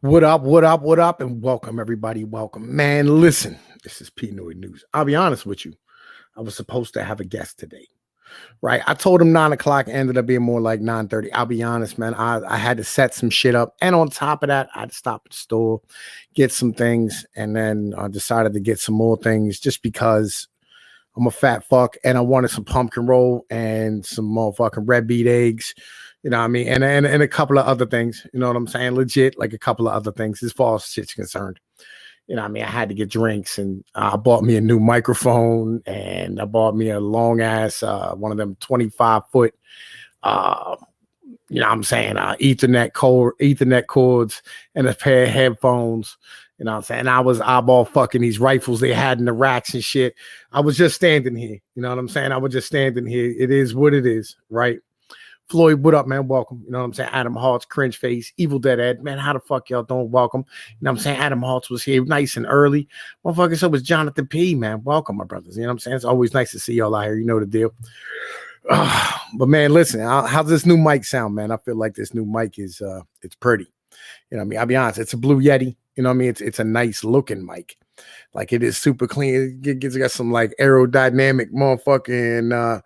What up, what up, what up, and welcome, everybody. Welcome. Man, listen, this is P Noid News. I'll be honest with you. I was supposed to have a guest today, right? I told him 9 o'clock, ended up being more like 9:30. I'll be honest, man. I had to set some shit up. And on top of that, I had to stop at the store, get some things, and then I decided to get some more things just because I'm a fat fuck and I wanted some pumpkin roll and some motherfucking red beet eggs. You know what I mean? And a couple of other things. You know what I'm saying? Legit, like a couple of other things as far as shit's concerned. You know what I mean? I had to get drinks and I bought me a new microphone and I bought me a long ass, one of them 25-foot, uh, you know what I'm saying, Ethernet cords and a pair of headphones. You know what I'm saying? I was eyeball fucking these rifles they had in the racks and shit. I was just standing here. You know what I'm saying? I was just standing here. It is what it is, right? Floyd, what up, man? Welcome. You know what I'm saying? Adam Hart's cringe face, Evil Dead Ed. Man, how the fuck y'all doing? Welcome. You know what I'm saying? Adam Hart's was here nice and early. Motherfucker, so was Jonathan P, man. Welcome, my brothers. You know what I'm saying? It's always nice to see y'all out here. You know the deal. But man, listen, how's this new mic sound, man? I feel like this new mic is it's pretty. You know what I mean? I'll be honest, it's a Blue Yeti. You know what I mean? It's a nice looking mic. Like it is super clean. It's got some like aerodynamic motherfucking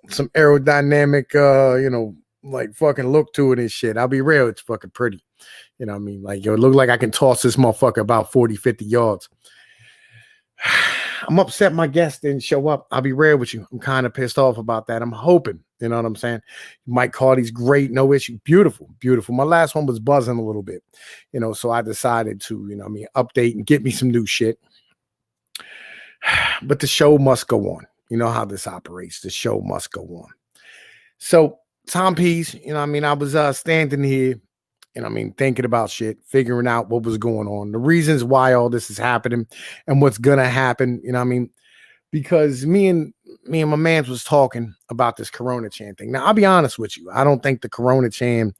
some aerodynamic like fucking look to it and shit. I'll be real, it's fucking pretty. You know what I mean? Like, yo, it look like I can toss this motherfucker about 40, 50 yards. I'm upset my guest didn't show up. I'll be real with you. I'm kind of pissed off about that. I'm hoping, you know what I'm saying? Mike Carty's great, no issue. Beautiful, beautiful. My last one was buzzing a little bit, you know, so I decided to, you know what I mean, update and get me some new shit. But the show must go on. You know how this operates. The show must go on. So, Tom Pease, you know what I mean? I was standing here, you know what I mean, thinking about shit, figuring out what was going on, the reasons why all this is happening and what's going to happen, you know what I mean? Because me and my man was talking about this Corona Chan thing. Now, I'll be honest with you. I don't think the Corona Chan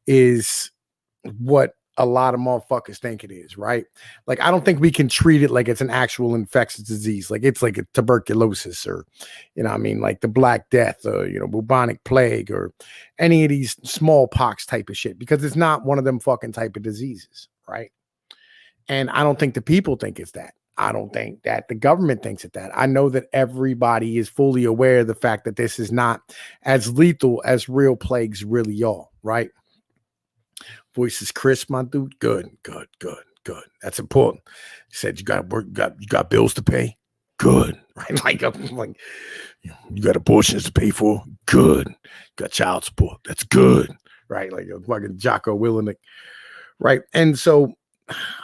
is what a lot of motherfuckers think it is, right? Like, I don't think we can treat it like it's an actual infectious disease. Like it's like a tuberculosis or, you know what I mean, like the Black Death or, you know, bubonic plague or any of these smallpox type of shit, because it's not one of them fucking type of diseases, right? And I don't think the people think it's that. I don't think that the government thinks it that. I know that everybody is fully aware of the fact that this is not as lethal as real plagues really are, right? Voice is crisp, my dude. Good. That's important. He said you got work, you got bills to pay. Good, right? Like you got abortions to pay for. Good. You got child support. That's good, right? Like a fucking Jocko Willenick, right? And so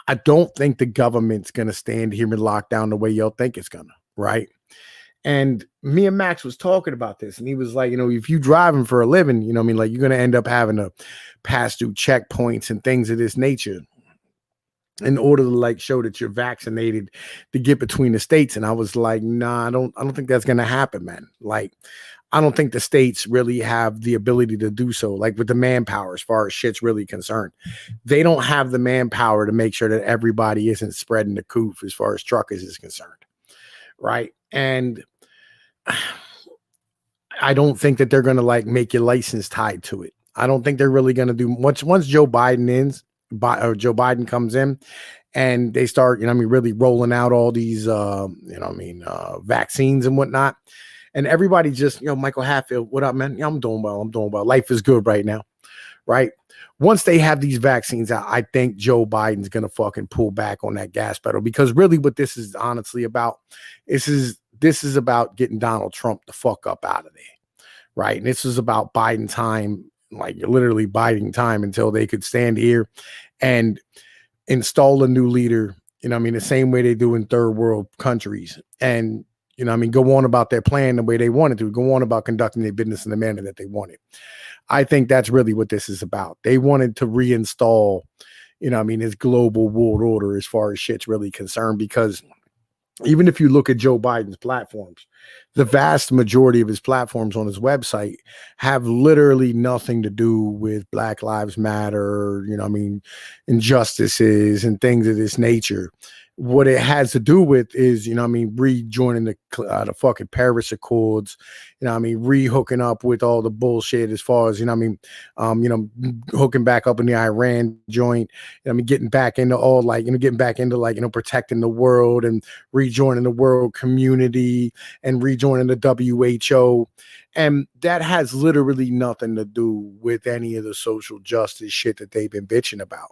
I don't think the government's gonna stand here and lock down the way y'all think it's gonna, right? And me and Max was talking about this, and he was like, you know, if you driving for a living, you know what I mean, like you're going to end up having to pass through checkpoints and things of this nature in order to like show that you're vaccinated to get between the states. And I was like, nah, I don't think that's going to happen, man. Like, I don't think the states really have the ability to do so, like with the manpower, as far as shit's really concerned. They don't have the manpower to make sure that everybody isn't spreading the coof as far as truckers is concerned. Right. And I don't think that they're going to like make your license tied to it. I don't think they're really going to do much once Joe Biden comes in and they start, you know what I mean, really rolling out all these, you know what I mean, vaccines and whatnot. And everybody just, you know, Michael Hatfield, what up, man? Yeah, I'm doing well. Life is good right now. Right. Once they have these vaccines out, I think Joe Biden's going to fucking pull back on that gas pedal, because really what this is honestly about, this is about getting Donald Trump the fuck up out of there. Right. And this is about Biden time, like literally Biden time until they could stand here and install a new leader. You know what I mean? The same way they do in third world countries. And, you know what I mean, go on about their plan the way they wanted to, go on about conducting their business in the manner that they wanted. I think that's really what this is about. They wanted to reinstall, you know what I mean, his global world order as far as shit's really concerned, because even if you look at Joe Biden's platforms, the vast majority of his platforms on his website have literally nothing to do with Black Lives Matter, you know what I mean, injustices and things of this nature. What it has to do with is, you know what I mean, rejoining the fucking Paris Accords, you know what I mean, re-hooking up with all the bullshit as far as, you know what I mean, hooking back up in the Iran joint, you know what I mean, getting back into all like, you know, getting back into like, you know, protecting the world and rejoining the world community and rejoining the WHO. And that has literally nothing to do with any of the social justice shit that they've been bitching about.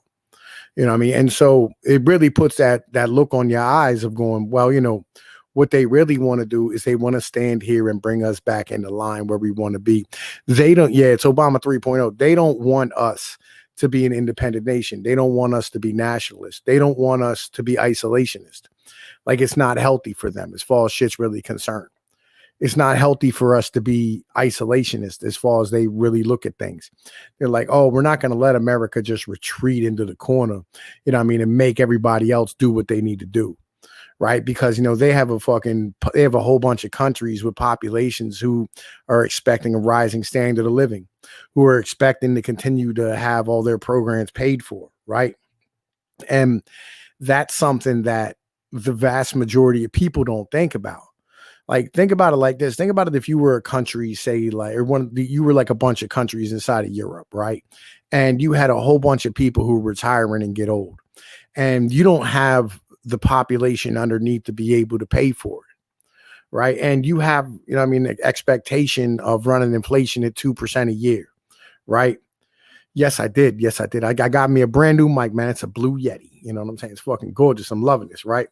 You know what I mean? And so it really puts that look on your eyes of going, well, you know, what they really want to do is they want to stand here and bring us back into line where we want to be. They don't, yeah, it's Obama 3.0. They don't want us to be an independent nation. They don't want us to be nationalist. They don't want us to be isolationist. Like it's not healthy for them as far as shit's really concerned. It's not healthy for us to be isolationist as far as they really look at things. They're like, oh, we're not going to let America just retreat into the corner, you know what I mean, and make everybody else do what they need to do. Right. Because, you know, they have a whole bunch of countries with populations who are expecting a rising standard of living, who are expecting to continue to have all their programs paid for. Right. And that's something that the vast majority of people don't think about. Like, think about it like this. Think about it if you were a country, say, like, or you were like a bunch of countries inside of Europe, right? And you had a whole bunch of people who were retiring and get old. And you don't have the population underneath to be able to pay for it, right? And you have, you know what I mean, the expectation of running inflation at 2% a year, right? Yes, I did. Yes, I did. I got me a brand new mic, man. It's a Blue Yeti. You know what I'm saying? It's fucking gorgeous. I'm loving this, right?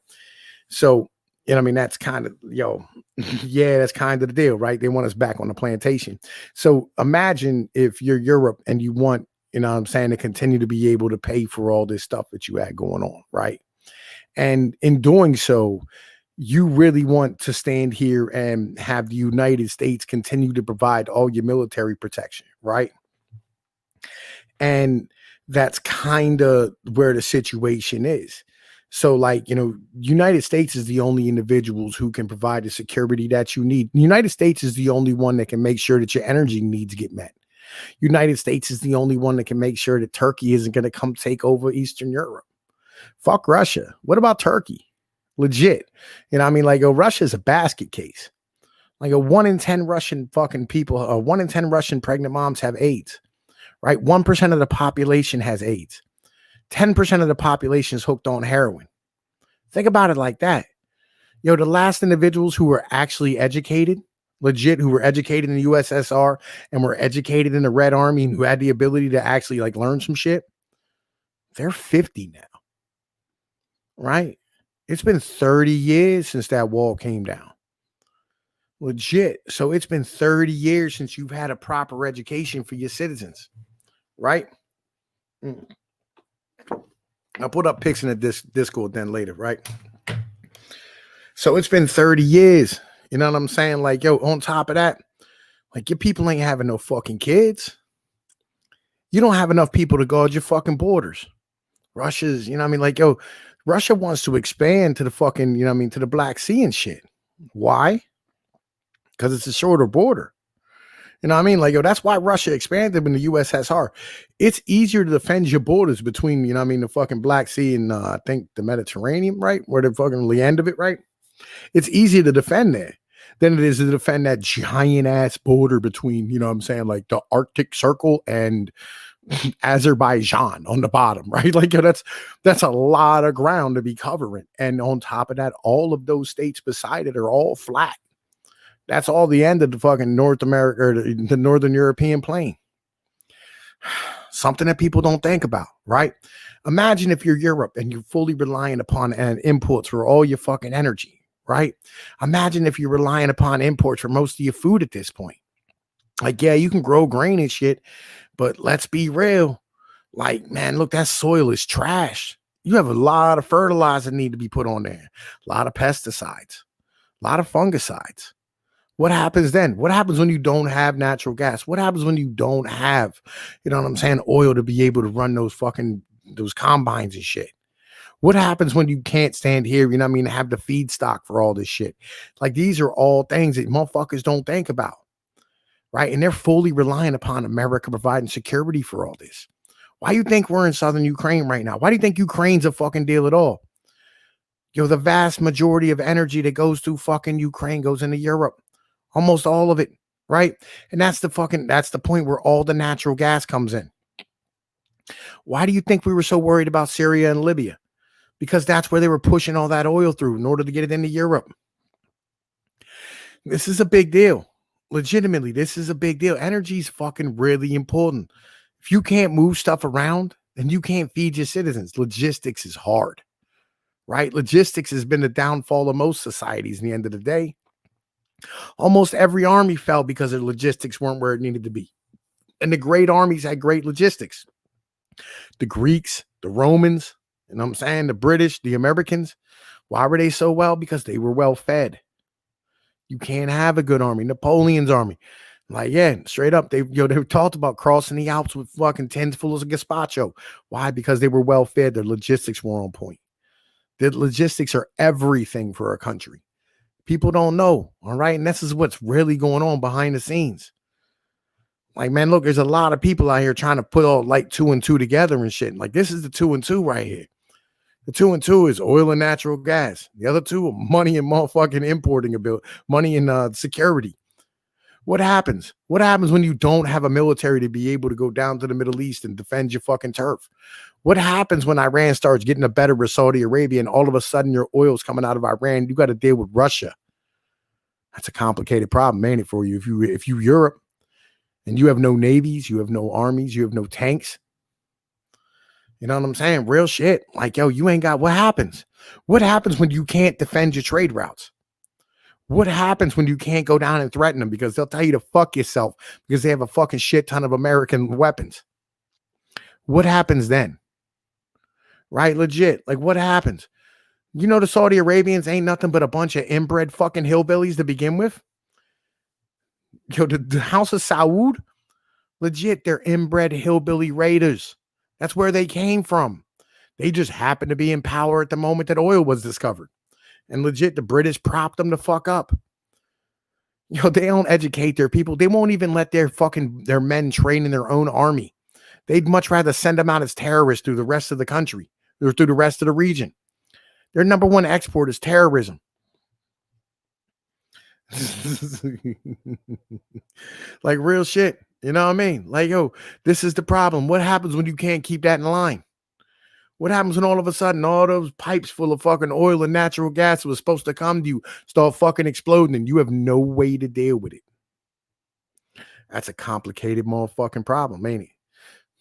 So, you know what I mean? That's kind of, yeah, that's kind of the deal, right? They want us back on the plantation. So imagine if you're Europe and you want, you know what I'm saying, to continue to be able to pay for all this stuff that you had going on, right? And in doing so, you really want to stand here and have the United States continue to provide all your military protection, right? And that's kind of where the situation is. So, like, you know, United States is the only individuals who can provide the security that you need. The United States is the only one that can make sure that your energy needs get met. United States is the only one that can make sure that Turkey isn't going to come take over Eastern Europe. Fuck Russia. What about Turkey? Legit. You know, I mean, like, Russia is a basket case. Like, a 1 in 10 Russian fucking people, 1 in 10 Russian pregnant moms have AIDS, right? 1% of the population has AIDS. 10% of the population is hooked on heroin. Think about it like that. The last individuals who were actually educated, legit, who were educated in the USSR and were educated in the Red Army and who had the ability to actually like learn some shit, they're 50 now, right? It's been 30 years since that wall came down. Legit. So it's been 30 years since you've had a proper education for your citizens, right? I'll put up pics in the Discord then later, right? So it's been 30 years. You know what I'm saying? Like, on top of that, like, your people ain't having no fucking kids. You don't have enough people to guard your fucking borders. Russia's, you know what I mean? Like, Russia wants to expand to the fucking, you know what I mean, to the Black Sea and shit. Why? Because it's a shorter border. You know what I mean? Like, that's why Russia expanded in the USSR. It's easier to defend your borders between, you know what I mean, the fucking Black Sea and I think the Mediterranean, right? Where the fucking the end of it, right? It's easier to defend there than it is to defend that giant ass border between, you know what I'm saying, like the Arctic Circle and Azerbaijan on the bottom, right? Like, that's a lot of ground to be covering. And on top of that, all of those states beside it are all flat. That's all the end of the fucking North America or the Northern European plain. Something that people don't think about, right? Imagine if you're Europe and you're fully relying upon imports for all your fucking energy, right? Imagine if you're relying upon imports for most of your food at this point. Like, yeah, you can grow grain and shit, but let's be real. Like, man, look, that soil is trash. You have a lot of fertilizer need to be put on there, a lot of pesticides, a lot of fungicides. What happens then? What happens when you don't have natural gas? What happens when you don't have, you know what I'm saying, oil to be able to run those combines and shit? What happens when you can't stand here, you know what I mean, have the feedstock for all this shit? Like, these are all things that motherfuckers don't think about, right? And they're fully relying upon America providing security for all this. Why do you think we're in southern Ukraine right now? Why do you think Ukraine's a fucking deal at all? Yo, the vast majority of energy that goes through fucking Ukraine goes into Europe. Almost all of it, right? And that's the point where all the natural gas comes in. Why do you think we were so worried about Syria and Libya? Because that's where they were pushing all that oil through in order to get it into Europe. This is a big deal. Legitimately, this is a big deal. Energy is fucking really important. If you can't move stuff around, then you can't feed your citizens. Logistics is hard, right? Logistics has been the downfall of most societies in the end of the day. Almost every army fell because their logistics weren't where it needed to be. And the great armies had great logistics. The Greeks, the Romans, you know what I'm saying? The British, the Americans. Why were they so well? Because they were well fed. You can't have a good army. Napoleon's army. Like, yeah, straight up. They talked about crossing the Alps with fucking tins full of gazpacho. Why? Because they were well fed. Their logistics were on point. The logistics are everything for a country. People don't know. All right. And this is what's really going on behind the scenes. Like, man, look, there's a lot of people out here trying to put all like 2 and 2 together and shit. Like, this is the 2 and 2 right here. The 2 and 2 is oil and natural gas. The other 2 are money and motherfucking importing ability, money and security. What happens? What happens when you don't have a military to be able to go down to the Middle East and defend your fucking turf? What happens when Iran starts getting a better with Saudi Arabia and all of a sudden your oil's coming out of Iran? You got to deal with Russia. That's a complicated problem, ain't it, for you? If you Europe and you have no navies, you have no armies, you have no tanks. You know what I'm saying? Real shit. Like, yo, you ain't got, what happens? What happens when you can't defend your trade routes? What happens when you can't go down and threaten them because they'll tell you to fuck yourself because they have a fucking shit ton of American weapons? What happens then? Right? Legit. Like, what happens? You know, the Saudi Arabians ain't nothing but a bunch of inbred fucking hillbillies to begin with. Yo, the House of Saud, legit, they're inbred hillbilly raiders. That's where they came from. They just happened to be in power at the moment that oil was discovered. And legit, the British propped them the fuck up. Yo, they don't educate their people. They won't even let their men train in their own army. They'd much rather send them out as terrorists through the rest of the country or through the rest of the region. Their number one export is terrorism. Like, real shit. You know what I mean? Like, yo, this is the problem. What happens when you can't keep that in line? What happens when all of a sudden all those pipes full of fucking oil and natural gas that was supposed to come to you start fucking exploding and you have no way to deal with it? That's a complicated motherfucking problem, ain't it?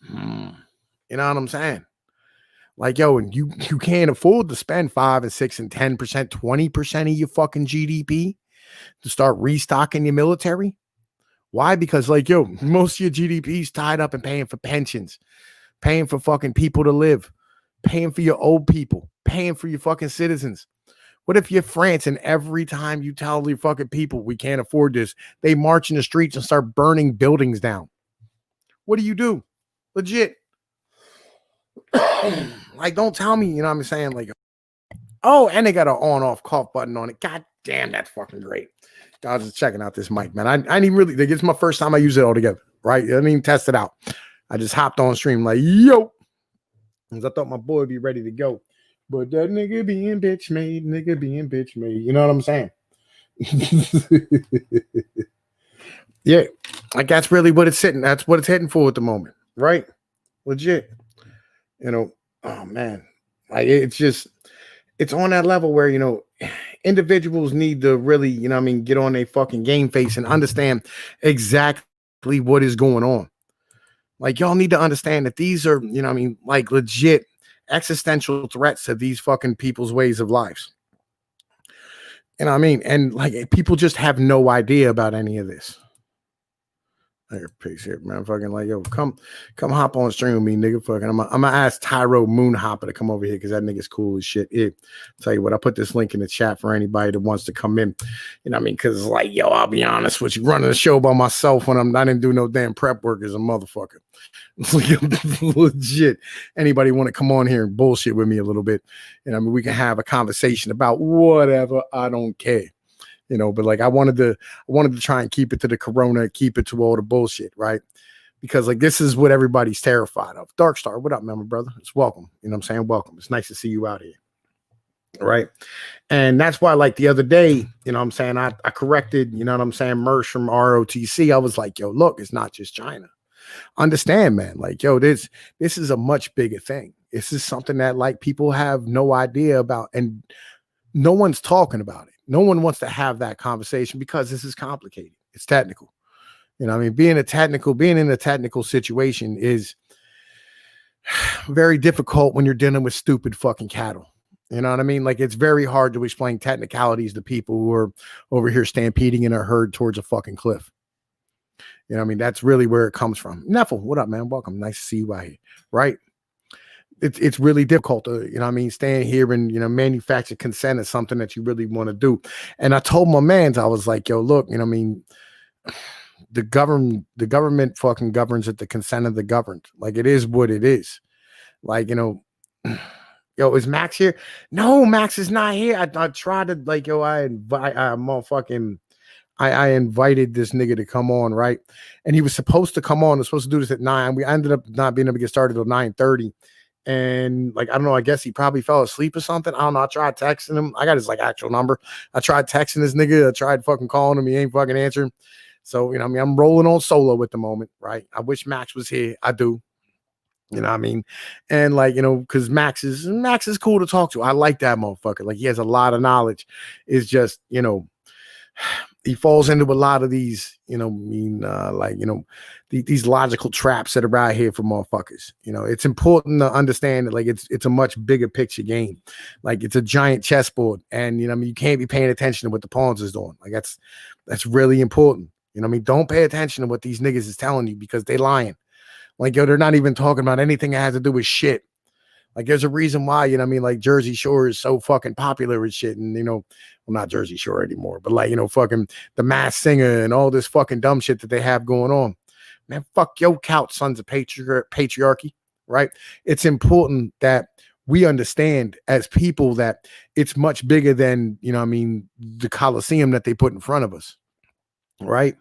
You know what I'm saying? Like, yo, and you can't afford to spend 5 and 6 and 10%, 20% of your fucking GDP to start restocking your military. Why? Because, like, yo, most of your GDP is tied up in paying for pensions, paying for fucking people to live, paying for your old people, paying for your fucking citizens. What if you're France and every time you tell your fucking people we can't afford this, they march in the streets and start burning buildings down? What do? Legit. Like, don't tell me, you know what I'm saying? Like, oh, and they got an on-off cough button on it. God damn, that's fucking great. I was just checking out this mic, man. I didn't really, it's my first time I use it all together, right? I didn't even test it out. I just hopped on stream like, yo. Because I thought my boy would be ready to go. But that nigga being bitch made, you know what I'm saying? Yeah, like that's really what it's hitting. That's what it's heading for at the moment, right? Legit. You know, oh man. Like, it's on that level where, you know, individuals need to really, you know what I mean, get on a fucking game face and understand exactly what is going on. Like, y'all need to understand that these are, you know what I mean, like legit existential threats to these fucking people's ways of lives. You know what I mean? And like, people just have no idea about any of this. Here, peace here, man. Fucking like, yo, come hop on stream with me, nigga. Fucking, I'm gonna ask Tyro Moonhopper to come over here because that nigga's cool as shit. Yeah, tell you what, I put this link in the chat for anybody that wants to come in. You know what I mean? Because like, yo, I'll be honest with you, running the show by myself when I didn't do no damn prep work as a motherfucker. Legit. Anybody want to come on here and bullshit with me a little bit? And I mean, we can have a conversation about whatever. I don't care. You know, but like I wanted to try and keep it to the corona, keep it to all the bullshit, right? Because like this is what everybody's terrified of. Darkstar, what up, man, my brother? It's welcome. You know what I'm saying? Welcome. It's nice to see you out here. right? And that's why, like the other day, you know what I'm saying, I corrected, you know what I'm saying, Mersh from ROTC. I was like, yo, look, it's not just China. Understand, man, like, yo, this is a much bigger thing. This is something that like people have no idea about, and no one's talking about it. No one wants to have that conversation because this is complicated. It's technical. You know what I mean? Being in a technical situation is very difficult when you're dealing with stupid fucking cattle. You know what I mean? Like, it's very hard to explain technicalities to people who are over here stampeding in a herd towards a fucking cliff. You know what I mean? That's really where it comes from. Neffel, what up, man? Welcome. Nice to see you out here. Right? It's really difficult to, you know what I mean, stand here and, you know, manufacture consent is something that you really want to do. And I told my mans, I was like, yo, look, you know what I mean? The government fucking governs at the consent of the governed. Like, it is what it is. Like, you know, yo, is Max here? No, Max is not here. I tried to, like, yo, I invited this nigga to come on, right? And he was supposed to come on. I was supposed to do this at 9. We ended up not being able to get started till 9:30. And like, I don't know, I guess he probably fell asleep or something. I don't know. I tried texting him. I got his like actual number. I tried texting this nigga. I tried fucking calling him. He ain't fucking answering. So, you know what I mean? I'm rolling on solo at the moment, right? I wish Max was here. I do. You know what I mean? And like, you know, because Max is cool to talk to. I like that motherfucker. Like, he has a lot of knowledge. It's just, you know, he falls into a lot of these, you know, like, you know, these logical traps that are out here for motherfuckers. You know, it's important to understand that, like, it's a much bigger picture game. Like, it's a giant chessboard, and, you know, I mean, you can't be paying attention to what the pawns is doing. Like, that's really important. You know what I mean? Don't pay attention to what these niggas is telling you, because they lying. Like, yo, they're not even talking about anything that has to do with shit. Like, there's a reason why, you know what I mean, like, Jersey Shore is so fucking popular and shit. And, you know, well, not Jersey Shore anymore, but like, you know, fucking The Masked Singer and all this fucking dumb shit that they have going on. Man, fuck your couch, sons of patriarchy, right? It's important that we understand as people that it's much bigger than, you know what I mean, the Coliseum that they put in front of us, right?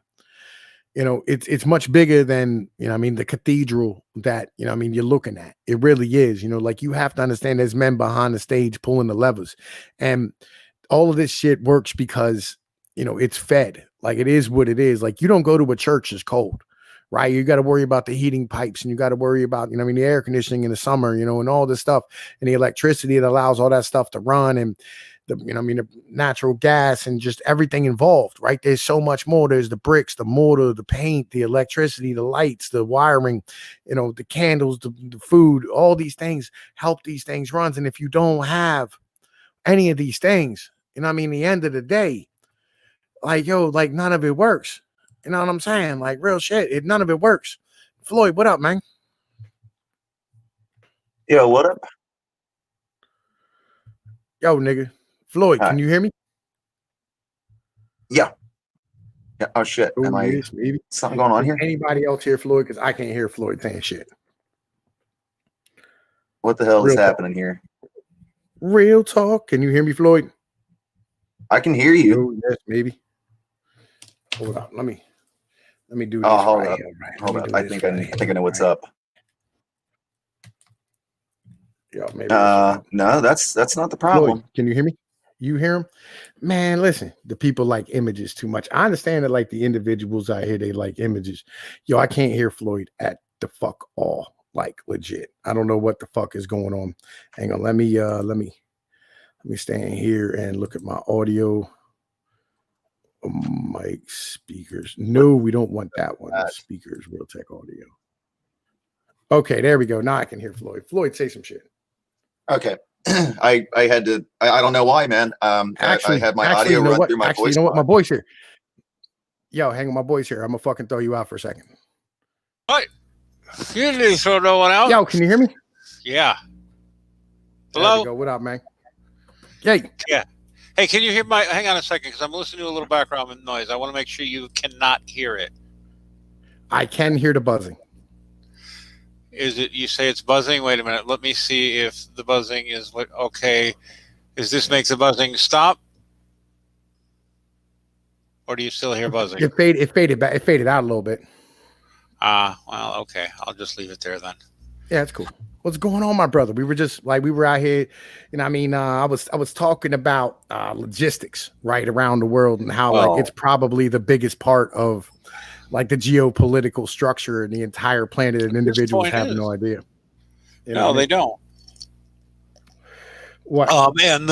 You know, it's much bigger than, you know, I mean, the cathedral that, you know, I mean, you're looking at. It really is. You know, like, you have to understand there's men behind the stage pulling the levers, and all of this shit works because, you know, it's fed. Like, it is what it is. Like, you don't go to a church that's cold, right? You got to worry about the heating pipes, and you got to worry about, you know, I mean, the air conditioning in the summer, you know, and all this stuff, and the electricity that allows all that stuff to run, and the, you know, I mean, the natural gas and just everything involved, right? There's so much more. There's the bricks, the mortar, the paint, the electricity, the lights, the wiring, you know, the candles, the food, all these things help these things run. And if you don't have any of these things, you know what I mean, the end of the day, like, yo, like, none of it works. You know what I'm saying? Like, real shit. None of it works. Floyd, what up, man? Yo, what up? Yo, nigga. Floyd, Hi. can you hear me? Yeah. Yeah. Oh shit. Oh, Am I yes, maybe something going on here? Anybody else hear Floyd? Because I can't hear Floyd saying shit. What the hell Real is talk. happening here? Real talk. Can you hear me, Floyd? I can hear you. Oh, yes, maybe. Hold up. Let me do this. Oh, hold right up. here, right? Hold up. I think I know what's right. up. Yeah, maybe. No, that's not the problem. Floyd, can you hear me? You hear him? Man, listen, the people like images too much. I understand that, like, the individuals out here, they like images. Yo, I can't hear Floyd at the fuck all. Like, legit. I don't know what the fuck is going on. Hang on. Let me stand here and look at my audio. Mic speakers. No, we don't want that one. Speakers, Realtek audio. Okay, there we go. Now I can hear Floyd. Floyd, say some shit. Okay. I had to. I don't know why, man. I had my audio run through my voice. You know what? My boy's here. Yo, hang on, my boy's here. I'm gonna fucking throw you out for a second. What? You didn't throw no one out. Yo, can you hear me? Yeah. Hello. There we go. What up, man? Yay. Yeah. Hey, can you hear my? Hang on a second, because I'm listening to a little background noise. I want to make sure you cannot hear it. I can hear the buzzing. Is it? You say it's buzzing? Wait a minute. Let me see if the buzzing is what. Okay. Is this make the buzzing stop? Or do you still hear buzzing? It faded out a little bit. Well, okay. I'll just leave it there then. Yeah, it's cool. What's going on, my brother? We were just like we were out here, I was talking about logistics right around the world and how like it's probably the biggest part of like the geopolitical structure in the entire planet, and individuals have no idea. No, they don't. What? Oh man,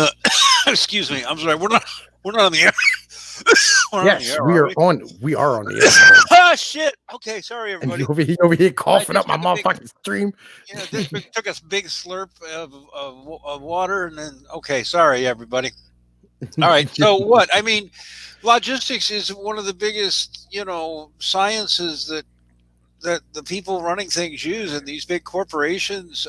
excuse me. I'm sorry. We're not on the air. Yes, we are on the air. Ah, shit. Okay, sorry everybody. And over here coughing up my motherfucking stream. Yeah, this took a big slurp of water, and then okay, sorry everybody. All right. So what? I mean, logistics is one of the biggest, sciences that the people running things use, and these big corporations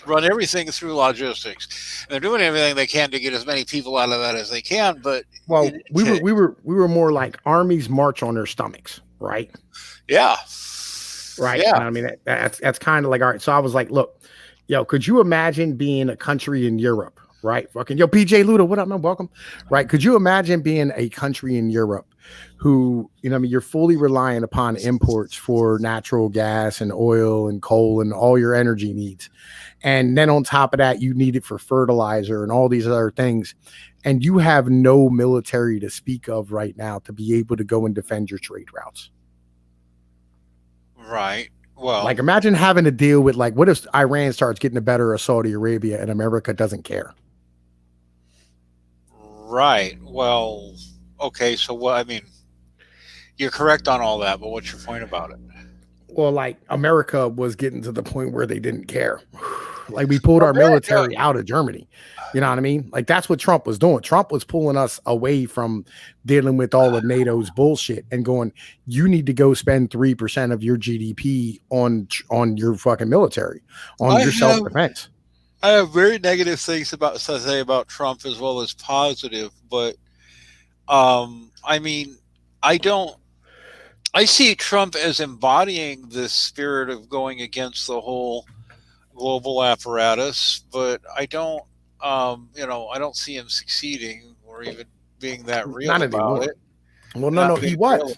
run everything through logistics. And they're doing everything they can to get as many people out of that as they can. But we were more like armies march on their stomachs, right? Yeah. Right. Yeah. I mean, that's kind of like, all right. So I was like, look, could you imagine being a country in Europe? Right. Fucking PJ Luda, what up, man? Welcome. Right. Could you imagine being a country in Europe who, you're fully reliant upon imports for natural gas and oil and coal and all your energy needs. And then on top of that, you need it for fertilizer and all these other things. And you have no military to speak of right now to be able to go and defend your trade routes. Right. Well, like imagine having to deal with like, what if Iran starts getting the better of Saudi Arabia and America doesn't care? Right. Well, okay. So what? I mean, you're correct on all that, but what's your point about it? Well, like America was getting to the point where they didn't care. Like we pulled our military out of Germany. You know what I mean? Like that's what Trump was doing. Trump was pulling us away from dealing with all of NATO's bullshit and going, you need to go spend 3% of your GDP on your fucking military, on your self-defense. I have very negative things to say about Trump as well as positive, but I mean, I see Trump as embodying this spirit of going against the whole global apparatus, but I don't I don't see him succeeding or even being that real about it. Well, no, he was.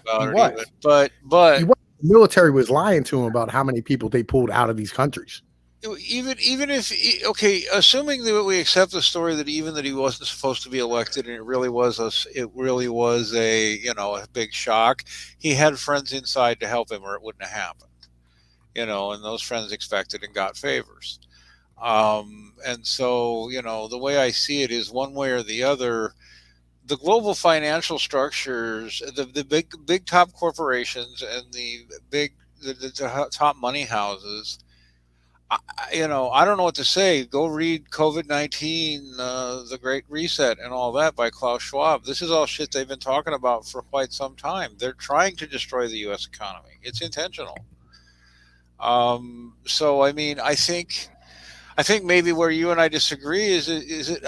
But the military was lying to him about how many people they pulled out of these countries. Even if assuming that we accept the story that he wasn't supposed to be elected and it really was a a big shock, he had friends inside to help him or it wouldn't have happened, and those friends expected and got favors, and so the way I see it is one way or the other. The global financial structures, the big top corporations and the top money houses. I don't know what to say. Go read COVID-19, The Great Reset and all that by Klaus Schwab. This is all shit they've been talking about for quite some time. They're trying to destroy the U.S. economy. It's intentional. So, I mean, I think maybe where you and I disagree is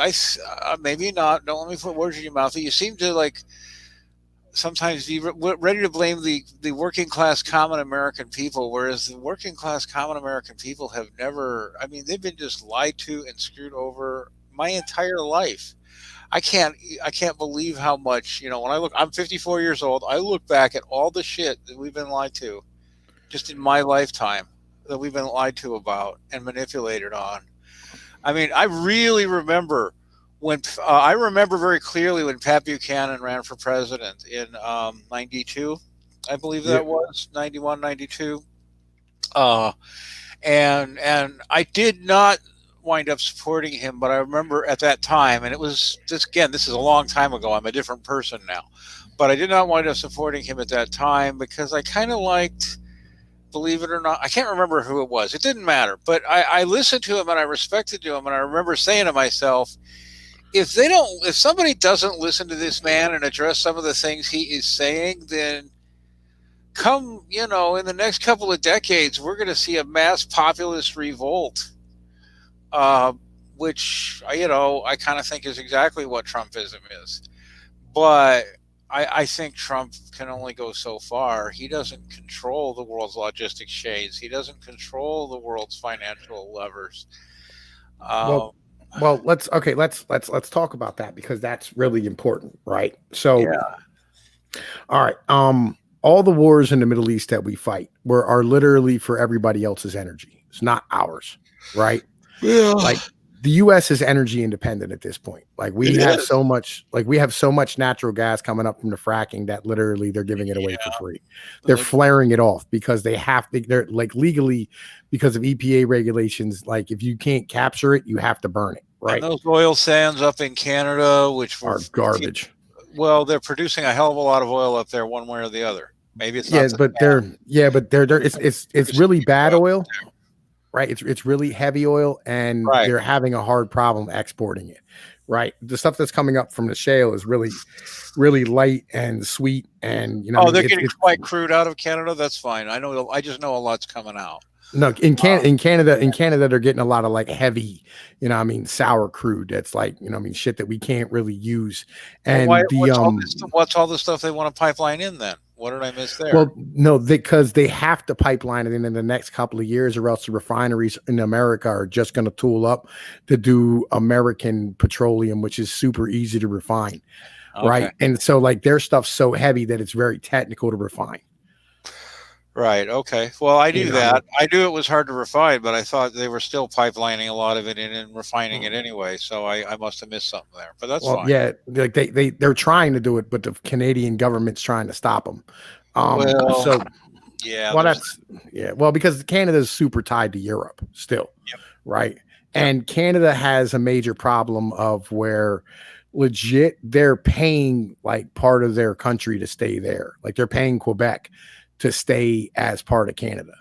maybe not. Don't let me put words in your mouth. You seem to like sometimes be ready to blame the working class common American people, whereas the working class common American people have never, they've been just lied to and screwed over my entire life. I can't believe how much, when I look, I'm 54 years old. I look back at all the shit that we've been lied to just in my lifetime that we've been lied to about and manipulated on. I really remember I remember very clearly when Pat Buchanan ran for president in 92, I believe that was 91, 92. And I did not wind up supporting him, but I remember at that time, and it was this is a long time ago. I'm a different person now, but I did not wind up supporting him at that time because I kind of liked, believe it or not, I can't remember who it was. It didn't matter, but I listened to him and I respected him. And I remember saying to myself, if somebody doesn't listen to this man and address some of the things he is saying, then come, in the next couple of decades, we're going to see a mass populist revolt, which, I kind of think is exactly what Trumpism is. But I think Trump can only go so far. He doesn't control the world's logistics chains. He doesn't control the world's financial levers. Well, let's talk about that because that's really important, right? So, yeah. All right. All the wars in the Middle East that we fight are literally for everybody else's energy. It's not ours. right? Yeah. Like the US is energy independent at this point. Like we have so much natural gas coming up from the fracking that literally they're giving it away for free. They're flaring it off because they're like legally, because of EPA regulations, like if you can't capture it, you have to burn it. Right. And those oil sands up in Canada, which are garbage. Well, they're producing a hell of a lot of oil up there one way or the other. Maybe it's not. It's really bad oil. Right. It's really heavy oil, and they're having a hard problem exporting it. Right. The stuff that's coming up from the shale is really, really light and sweet. And, they're getting quite crude out of Canada. That's fine. I just know a lot's coming out. No, in Canada, they're getting a lot of like heavy, sour crude. That's like, shit that we can't really use. And what's all the stuff they want to pipeline in then? What did I miss there? Well, no, because they have to pipeline it in the next couple of years, or else the refineries in America are just going to tool up to do American petroleum, which is super easy to refine. Okay. Right. And so like their stuff's so heavy that it's very technical to refine. Right. Okay. Well, I knew that. I knew it was hard to refine, but I thought they were still pipelining a lot of it in and refining it anyway. So I must have missed something there. But that's fine. Yeah, like they're trying to do it, but the Canadian government's trying to stop them. Because Canada is super tied to Europe still, right? And Canada has a major problem of where legit they're paying like part of their country to stay there, like they're paying Quebec to stay as part of Canada,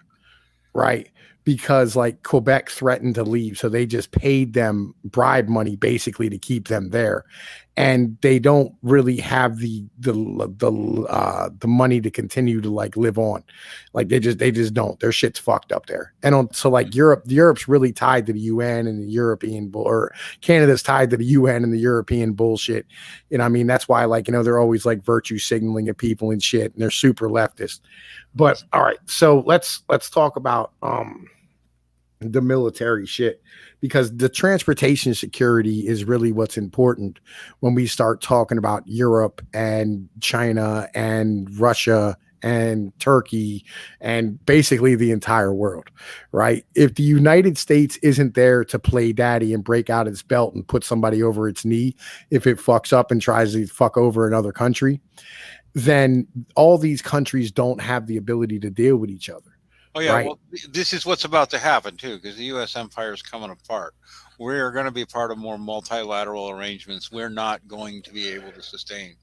right? Because like Quebec threatened to leave, so they just paid them bribe money basically to keep them there, and they don't really have the money to continue to like live on, like they just don't. Their shit's fucked up there, so like Europe's really tied to the UN and the European or Canada's tied to the UN and the European bullshit. That's why like they're always like virtue signaling at people and shit, and they're super leftist. But all right, so let's talk about the military shit, because the transportation security is really what's important when we start talking about Europe and China and Russia and Turkey and basically the entire world, right? If the United States isn't there to play daddy and break out its belt and put somebody over its knee if it fucks up and tries to fuck over another country, then all these countries don't have the ability to deal with each other. Oh, yeah. Right? Well, this is what's about to happen, too, because the U.S. empire is coming apart. We're going to be part of more multilateral arrangements. We're not going to be able to sustain.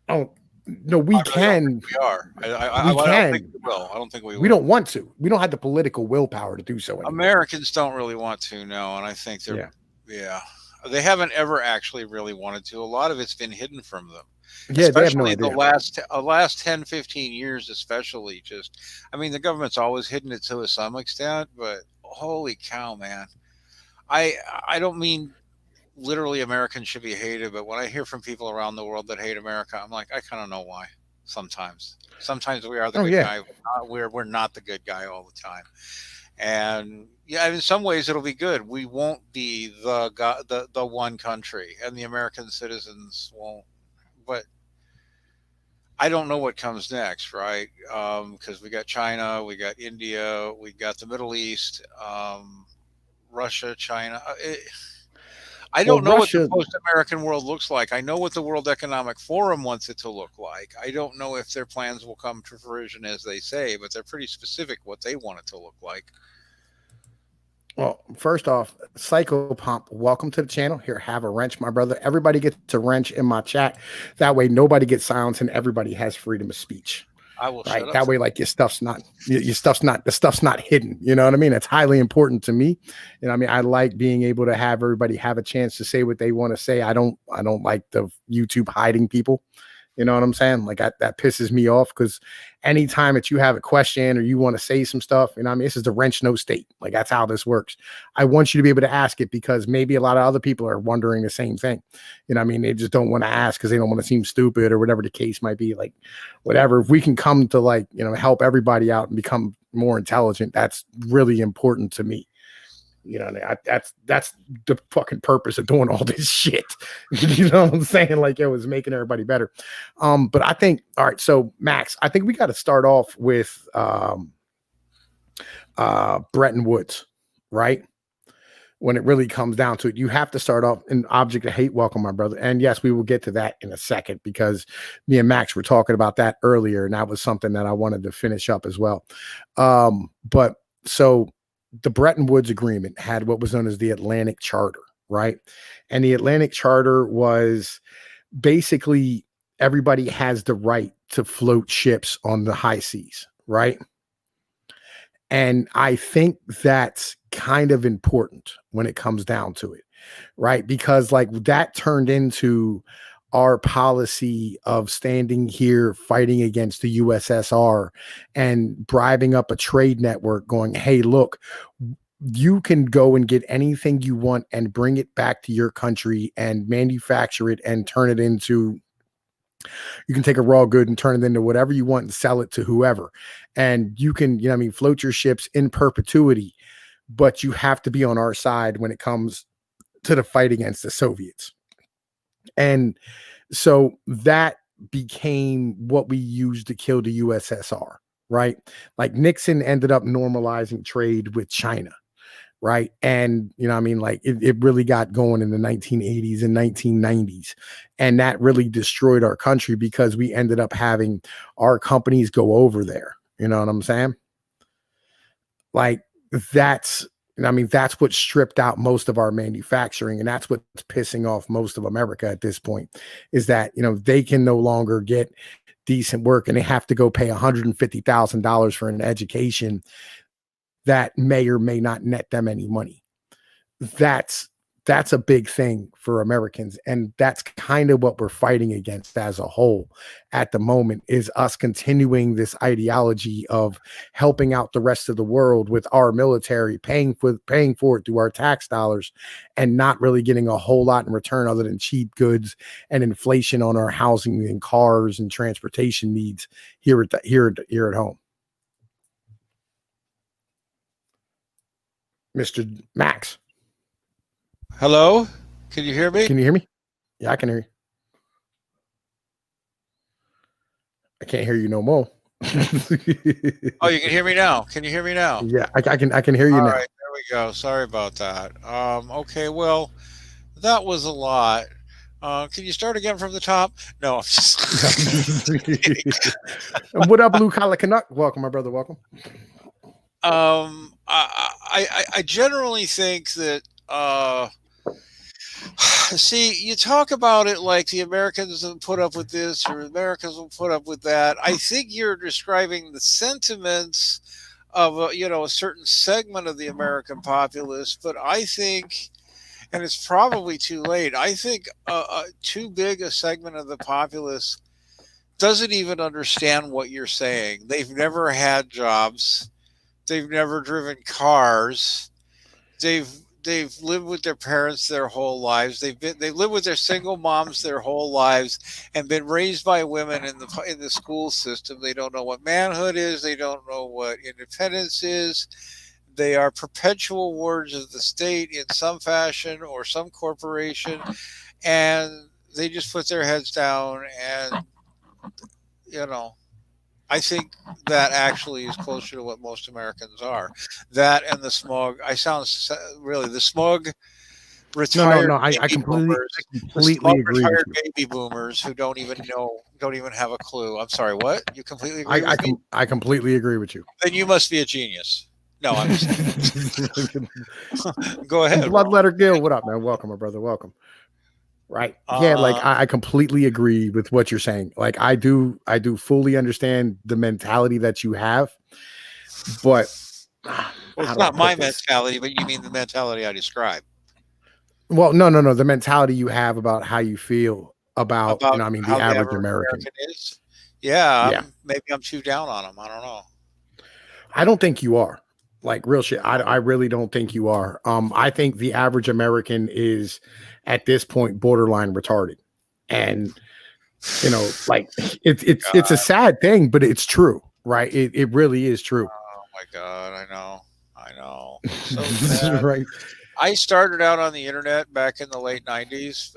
Oh, no, we can. We are. I don't think we will. I don't think we will. We don't want to. We don't have the political willpower to do so anymore. Americans don't really want to, no. And I think they're, they haven't ever actually really wanted to. A lot of it's been hidden from them. Yeah, especially the last 10, 15 years, especially the government's always hidden it to some extent, but holy cow, man. I don't mean literally Americans should be hated, but when I hear from people around the world that hate America, I'm like, I kind of know why. Sometimes we are the good guy. We're not the good guy all the time. And in some ways it'll be good. We won't be the one country, and the American citizens won't. But I don't know what comes next, right? Because we got China, we got India, we got the Middle East, Russia, China. I don't know what the post-American world looks like. I know what the World Economic Forum wants it to look like. I don't know if their plans will come to fruition as they say, but they're pretty specific what they want it to look like. Well, first off, Psycho Pump, welcome to the channel. Here, have a wrench, my brother. Everybody gets a wrench in my chat. That way, nobody gets silenced and everybody has freedom of speech. I will. Right. That way, like your stuff's not hidden. You know what I mean? It's highly important to me. I like being able to have everybody have a chance to say what they want to say. I don't like the YouTube hiding people. You know what I'm saying? Like that pisses me off, because anytime that you have a question or you want to say some stuff, this is the wrench no state. Like that's how this works. I want you to be able to ask it, because maybe a lot of other people are wondering the same thing. They just don't want to ask because they don't want to seem stupid or whatever the case might be. Like whatever, if we can come to help everybody out and become more intelligent, that's really important to me. That's the fucking purpose of doing all this shit. You know what I'm saying? Like it was making everybody better. But I think, all right, so Max, I think we got to start off with Bretton Woods, right? when it really comes down to it. You have to start off an object of hate. Welcome, my brother. And yes, we will get to that in a second, because me and Max were talking about that earlier, and that was something that I wanted to finish up as well. But so the Bretton Woods Agreement had what was known as the Atlantic Charter, right? And the Atlantic Charter was basically everybody has the right to float ships on the high seas, right? And I think that's kind of important when it comes down to it, right? Because like that turned into our policy of standing here fighting against the USSR and bribing up a trade network going, hey, look, you can go and get anything you want and bring it back to your country and manufacture it and turn it into, you can take a raw good and turn it into whatever you want and sell it to whoever. And you can, float your ships in perpetuity, but you have to be on our side when it comes to the fight against the Soviets. And so that became what we used to kill the USSR, right? Like Nixon ended up normalizing trade with China. Right. And, like it really got going in the 1980s and 1990s. And that really destroyed our country because we ended up having our companies go over there. You know what I'm saying? Like that's what stripped out most of our manufacturing. And that's what's pissing off most of America at this point, is that, they can no longer get decent work and they have to go pay $150,000 for an education that may or may not net them any money. That's a big thing for Americans. And that's kind of what we're fighting against as a whole at the moment, is us continuing this ideology of helping out the rest of the world with our military, paying for it through our tax dollars, and not really getting a whole lot in return other than cheap goods and inflation on our housing and cars and transportation needs here at home. Mr. Max. Hello? Can you hear me? Can you hear me? Yeah, I can hear you. I can't hear you no more. Oh, you can hear me now. Can you hear me now? Yeah, I can hear you now. All right, there we go. Sorry about that. Okay, well, that was a lot. Can you start again from the top? No, I'm just What up, Blue Collar Canuck? Welcome, my brother. Welcome. I generally think that see, you talk about it like the Americans will put up with this or Americans will put up with that. I think you're describing the sentiments of a certain segment of the American populace, but I think, and it's probably too late, I think too big a segment of the populace doesn't even understand what you're saying. They've never had jobs. They've never driven cars. They've lived with their parents their whole lives. They lived with their single moms their whole lives and been raised by women in the school system. They don't know what manhood is. They don't know what independence is. They are perpetual wards of the state in some fashion or some corporation, and they just put their heads down and I think that actually is closer to what most Americans are. That and the smug. The smug retired. No. I completely agree. Retired baby boomers who don't even have a clue. I'm sorry. What? You completely agree? I completely agree with you. Then you must be a genius. No, I'm just go ahead. Bloodletter Gill, what up, man? Welcome, my brother. Welcome. Right. Yeah, like I completely agree with what you're saying. Like I do fully understand the mentality that you have, but it's not my mentality, but you mean the mentality I describe. Well, no. The mentality you have about how you feel about the average American is. Yeah. Maybe I'm too down on them. I don't know. I don't think you are. Like real shit. I really don't think you are. I think the average American is at this point borderline retarded. And like it's a sad thing, but it's true, right? It really is true. Oh my God, I know. So right. I started out on the internet back in the late 90s,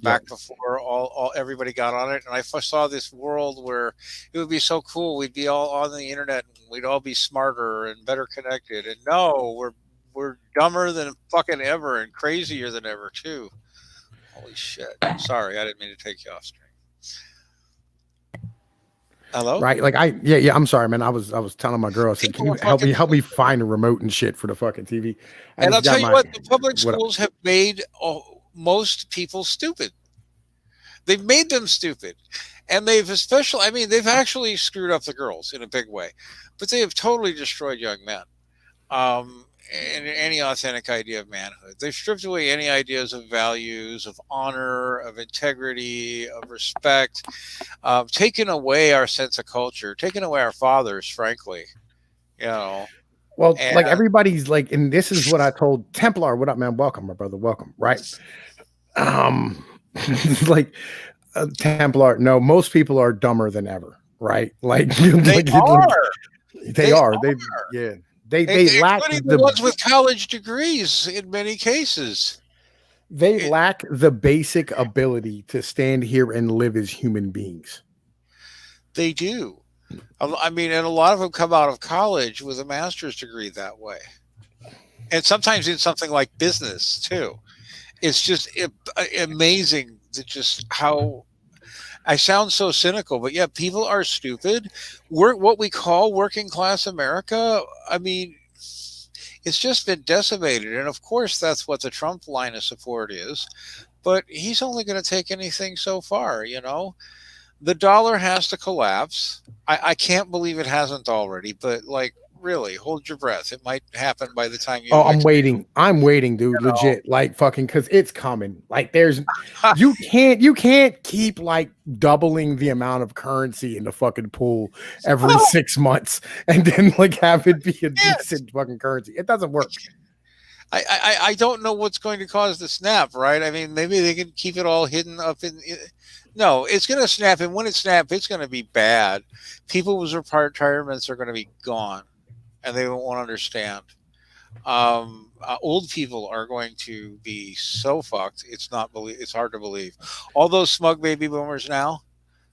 back before everybody got on it. And I saw this world where it would be so cool. We'd be all on the internet and we'd all be smarter and better connected. And no, we're we're dumber than fucking ever and crazier than ever too. Holy shit! Sorry, I didn't mean to take you off screen. Hello? Right? Like yeah. I'm sorry, man. I was telling my girl, I said, "Can you help me find a remote and shit for the fucking TV?" And I'll tell you what, the public schools have made most people stupid. They've made them stupid, and they've actually screwed up the girls in a big way, but they have totally destroyed young men. And any authentic idea of manhood. They've stripped away any ideas of values, of honor, of integrity, of respect, taken away our sense of culture, taken away our fathers, frankly. You know. Well, like everybody's like, and this is what I told Templar. What up, man? Welcome, my brother. Welcome. Right. Like Templar. No, most people are dumber than ever. Right. Like they are. They are. Yeah. They lack the ones with college degrees in many cases. They lack the basic ability to stand here and live as human beings. They do. I mean, and a lot of them come out of college with a master's degree that way. And sometimes in something like business too. It's just amazing that just how I sound so cynical, but yeah, people are stupid. What we call working class America, I mean, it's just been decimated. And of course, that's what the Trump line of support is. But he's only going to take anything so far, you know? The dollar has to collapse. I can't believe it hasn't already, but like, really, hold your breath. It might happen by the time you. Oh, I'm waiting, dude. Legit, like fucking, because it's coming. Like, there's, you can't keep like doubling the amount of currency in the fucking pool every 6 months and then like have it be a decent fucking currency. It doesn't work. I don't know what's going to cause the snap, right? I mean, maybe they can keep it all hidden up in. No, it's going to snap, and when it snaps, it's going to be bad. People with retirements are going to be gone. And they won't understand. Old people are going to be so fucked. It's hard to believe. All those smug baby boomers now,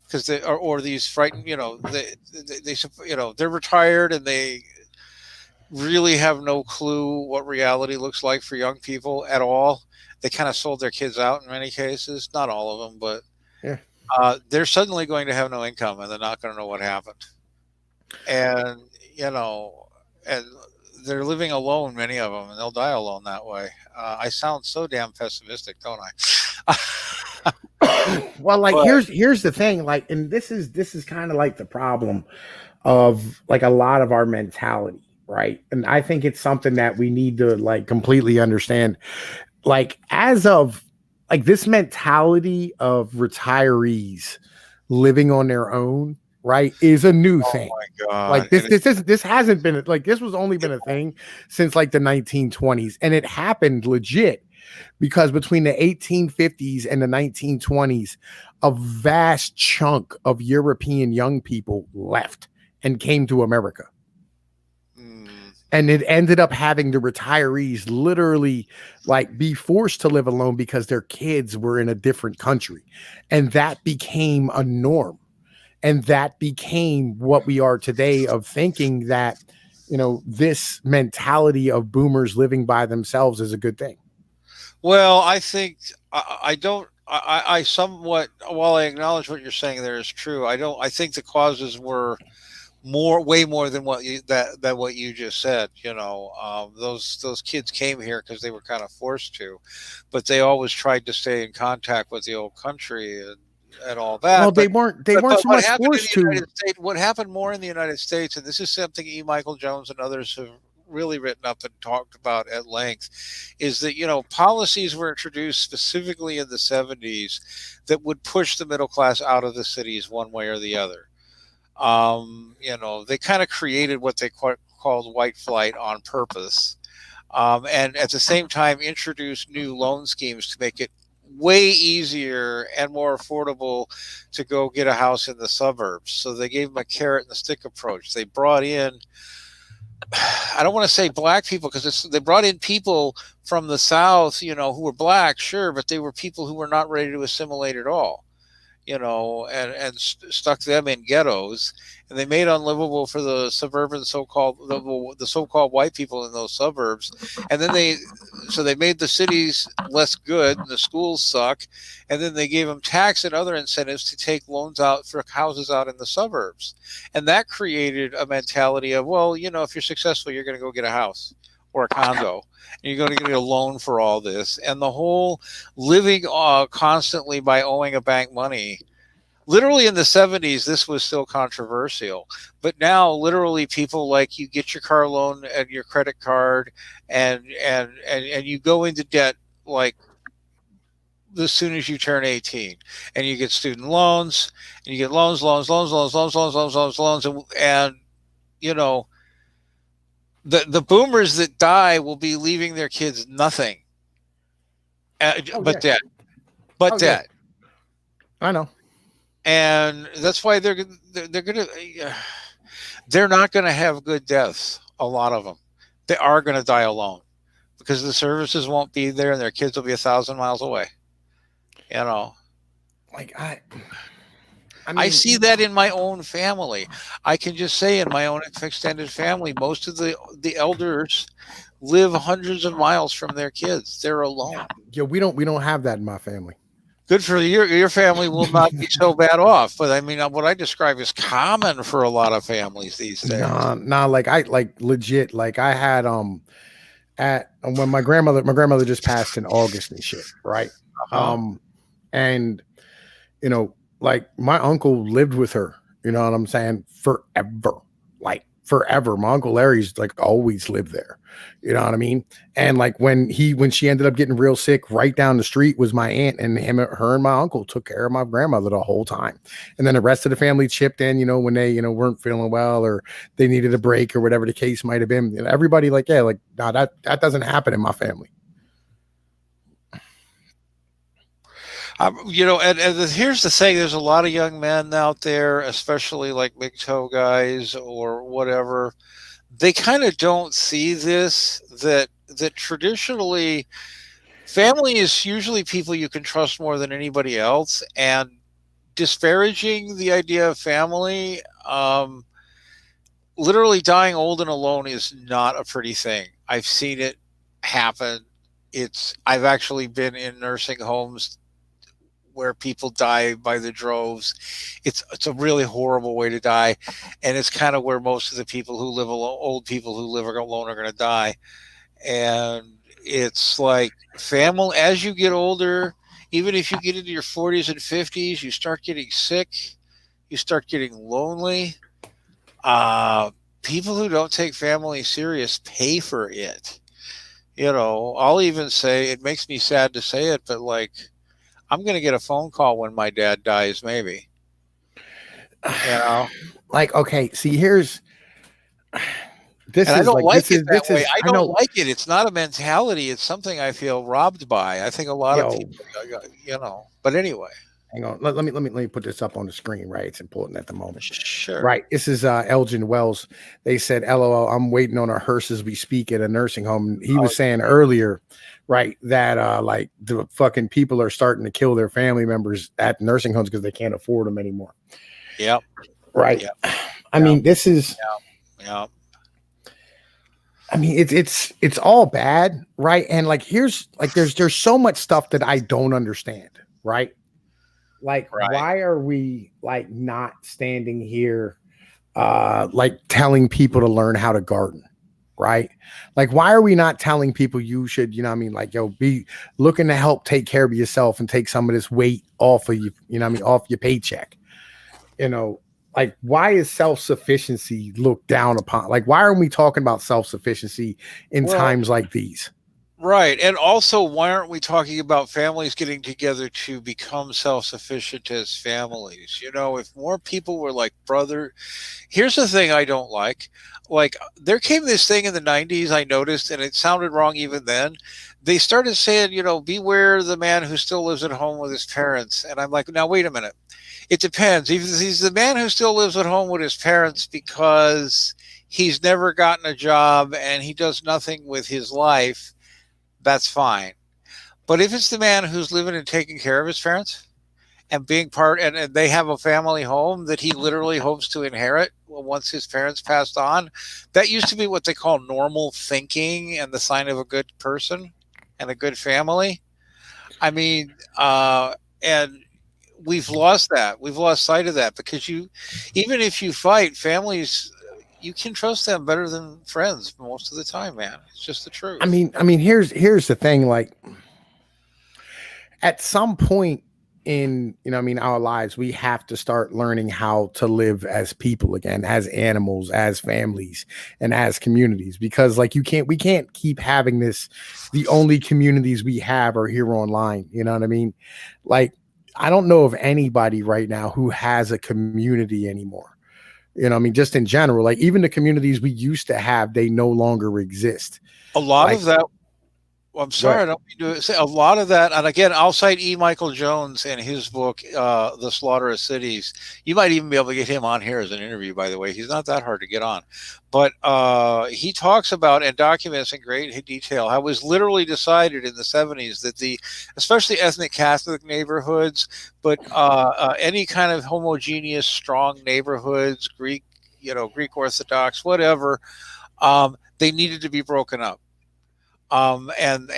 because they or these frightened, you know, they you know, they're retired and they really have no clue what reality looks like for young people at all. They kind of sold their kids out in many cases. Not all of them, but yeah. They're suddenly going to have no income, and they're not going to know what happened. And you know. And they're living alone, many of them, and they'll die alone that way. I sound so damn pessimistic, don't I? Well, like here's the thing, like, and this is kind of like the problem of like a lot of our mentality, right? And I think it's something that we need to like completely understand. Like, as of like this mentality of retirees living on their own, right, is a new thing. My God. Like this hasn't been like this was only been a thing since like the 1920s, and it happened legit because between the 1850s and the 1920s, a vast chunk of European young people left and came to America. And it ended up having the retirees literally like be forced to live alone because their kids were in a different country, and that became a norm. And that became what we are today, of thinking that, you know, this mentality of boomers living by themselves is a good thing. Well, I think I somewhat, while I acknowledge what you're saying there is true, I think the causes were way more than what you just said. You know, those kids came here because they were kind of forced to, but they always tried to stay in contact with the old country and all that. Well, they weren't so much forced to. What happened more in the United States, and this is something E. Michael Jones and others have really written up and talked about at length, is that, you know, policies were introduced specifically in the 70s that would push the middle class out of the cities one way or the other. You know, they kind of created what they called white flight on purpose, and at the same time introduced new loan schemes to make it way easier and more affordable to go get a house in the suburbs. So they gave them a carrot and the stick approach. They brought in, I don't want to say black people, because they brought in people from the South, you know, who were black, sure, but they were people who were not ready to assimilate at all. and stuck them in ghettos, and they made unlivable for the suburban the so-called white people in those suburbs, and then they made the cities less good, and the schools suck, and then they gave them tax and other incentives to take loans out for houses out in the suburbs, and that created a mentality of, well, if you're successful, you're going to go get a house or a condo, and you're going to get a loan for all this, and the whole living constantly by owing a bank money. Literally in the 70s, this was still controversial, but now literally people, like, you get your car loan and your credit card, and you go into debt like as soon as you turn 18, and you get student loans, and you get loans, and the boomers that die will be leaving their kids nothing, but debt. Debt. I know. And that's why they're not going to have good deaths. A lot of them, they are going to die alone because the services won't be there, and their kids will be 1,000 miles away. Like I see that in my own family. I can just say in my own extended family, most of the elders live hundreds of miles from their kids. They're alone. Yeah, we don't have that in my family. Good for your family will not be so bad off. But I mean, what I describe is common for a lot of families these days. Nah, like legit. Like I had when my grandmother just passed in August and shit, right? And like my uncle lived with her, you know what I'm saying, forever. My Uncle Larry's like always lived there, you know what I mean? And like when she ended up getting real sick, right down the street was my aunt, and her and my uncle took care of my grandmother the whole time. And then the rest of the family chipped in, when they, weren't feeling well or they needed a break or whatever the case might've been. Everybody nah, that doesn't happen in my family. And here's the thing: there's a lot of young men out there, especially like MGTOW guys or whatever. They kind of don't see this, that traditionally, family is usually people you can trust more than anybody else, and disparaging the idea of family, literally dying old and alone is not a pretty thing. I've seen it happen. I've actually been in nursing homes where people die by the droves. It's a really horrible way to die, and it's kind of where most of the people who live alone, old people who live alone, are going to die. And it's like family, as you get older, even if you get into your 40s and 50s, you start getting sick, you start getting lonely. People who don't take family serious pay for it. I'll even say, it makes me sad to say it, but like, I'm going to get a phone call when my dad dies, maybe. Like, okay, see, this I is don't like, like this it is, that this way. is, I don't like it. It's not a mentality. It's something I feel robbed by. I think a lot of people, but anyway. Hang on. Let me put this up on the screen, right? It's important at the moment. Sure. Right. This is Elgin Wells. They said, LOL, I'm waiting on a hearse as we speak at a nursing home. He was saying earlier, right, that like the fucking people are starting to kill their family members at nursing homes because they can't afford them anymore. Yep. Right. Yep. I mean, this is I mean, it's all bad, right? And like there's so much stuff that I don't understand, right? Like, why are we like not standing here like telling people to learn how to garden, right? Like, why are we not telling people you should, like, be looking to help take care of yourself and take some of this weight off of you, off your paycheck? Like, why is self-sufficiency looked down upon? Like, why aren't we talking about self-sufficiency in times like these? Right. And also, why aren't we talking about families getting together to become self-sufficient as families? If more people were like here's the thing I don't like. Like, there came this thing in the 90s, I noticed, and it sounded wrong even then. They started saying, beware the man who still lives at home with his parents. And I'm like, now, wait a minute. It depends. If he's the man who still lives at home with his parents because he's never gotten a job and he does nothing with his life, that's fine. But if it's the man who's living and taking care of his parents and being part, and they have a family home that he literally hopes to inherit once his parents passed on. That used to be what they call normal thinking and the sign of a good person and a good family. I mean, and we've lost that. We've lost sight of that because even if you fight families, you can trust them better than friends most of the time, man. It's just the truth. I mean, here's the thing. Like, at some point in our lives, we have to start learning how to live as people again, as animals, as families, and as communities. Because like we can't keep having this. The only communities we have are here online. You know what I mean? Like, I don't know of anybody right now who has a community anymore. Just in general, like even the communities we used to have, they no longer exist. A lot of that. Well, I'm sorry, I don't mean to say a lot of that. And again, I'll cite E. Michael Jones in his book, The Slaughter of Cities. You might even be able to get him on here as an interview, by the way. He's not that hard to get on. But he talks about and documents in great detail how it was literally decided in the 70s that especially ethnic Catholic neighborhoods, but any kind of homogeneous, strong neighborhoods, Greek Orthodox, whatever, they needed to be broken up. And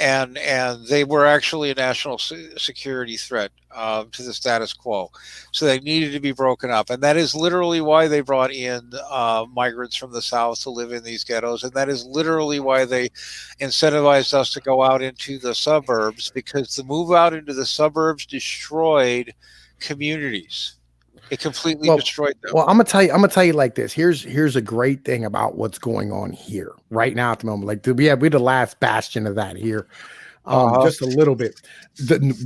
they were actually a national security threat to the status quo, so they needed to be broken up. And that is literally why they brought in migrants from the South to live in these ghettos, and that is literally why they incentivized us to go out into the suburbs, because the move out into the suburbs destroyed communities. It completely destroyed them. Well, I'm gonna tell you like this. Here's a great thing about what's going on here right now at the moment. Like we're the last bastion of that here. Just a little bit.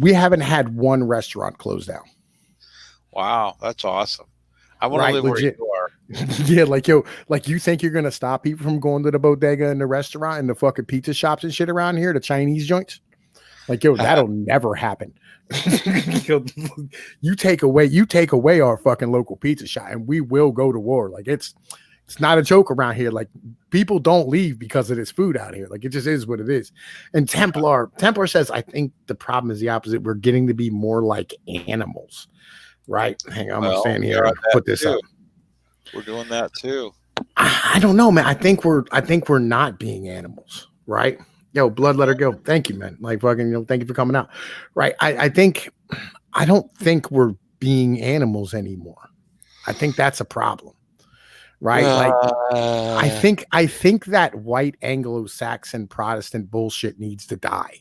We haven't had one restaurant close down. Wow, that's awesome. I want to live legit. Where you are. Yeah, like you think you're gonna stop people from going to the bodega and the restaurant and the fucking pizza shops and shit around here, the Chinese joints? Like, that'll never happen. You take away our fucking local pizza shop and we will go to war. Like it's not a joke around here. Like people don't leave because of this food out here. Like it just is what it is. And Templar says, I think the problem is the opposite. We're getting to be more like animals, right? Hang on, I'm gonna stand here and put this up. We're doing that too. I don't know, man. I think we're not being animals, right? Yo, blood, let her go. Thank you, man. Like fucking, thank you for coming out. Right. I don't think we're being animals anymore. I think that's a problem. Right. I think that white Anglo-Saxon Protestant bullshit needs to die.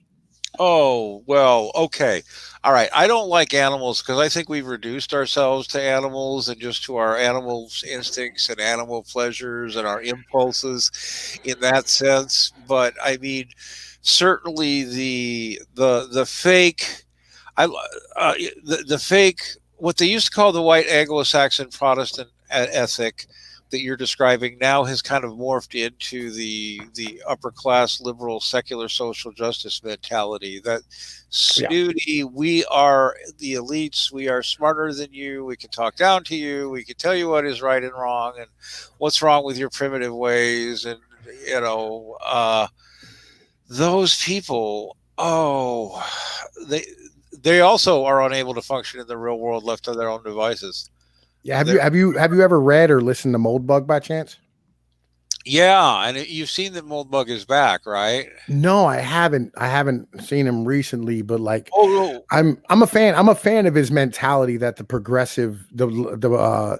Oh, well, okay. All right. I don't like animals because I think we've reduced ourselves to animals and just to our animal instincts and animal pleasures and our impulses in that sense. But I mean, certainly the fake, the fake, what they used to call the white Anglo-Saxon Protestant ethic that you're describing now has kind of morphed into the upper class liberal secular social justice mentality that snooty, we are the elites, we are smarter than you, we can talk down to you, we can tell you what is right and wrong and what's wrong with your primitive ways. And those people, they also are unable to function in the real world left to their own devices. Yeah, have you ever read or listened to Moldbug by chance? Yeah, and you've seen that Moldbug is back, right? No, I haven't. I haven't seen him recently, but like, I'm a fan. I'm a fan of his mentality that the progressive, the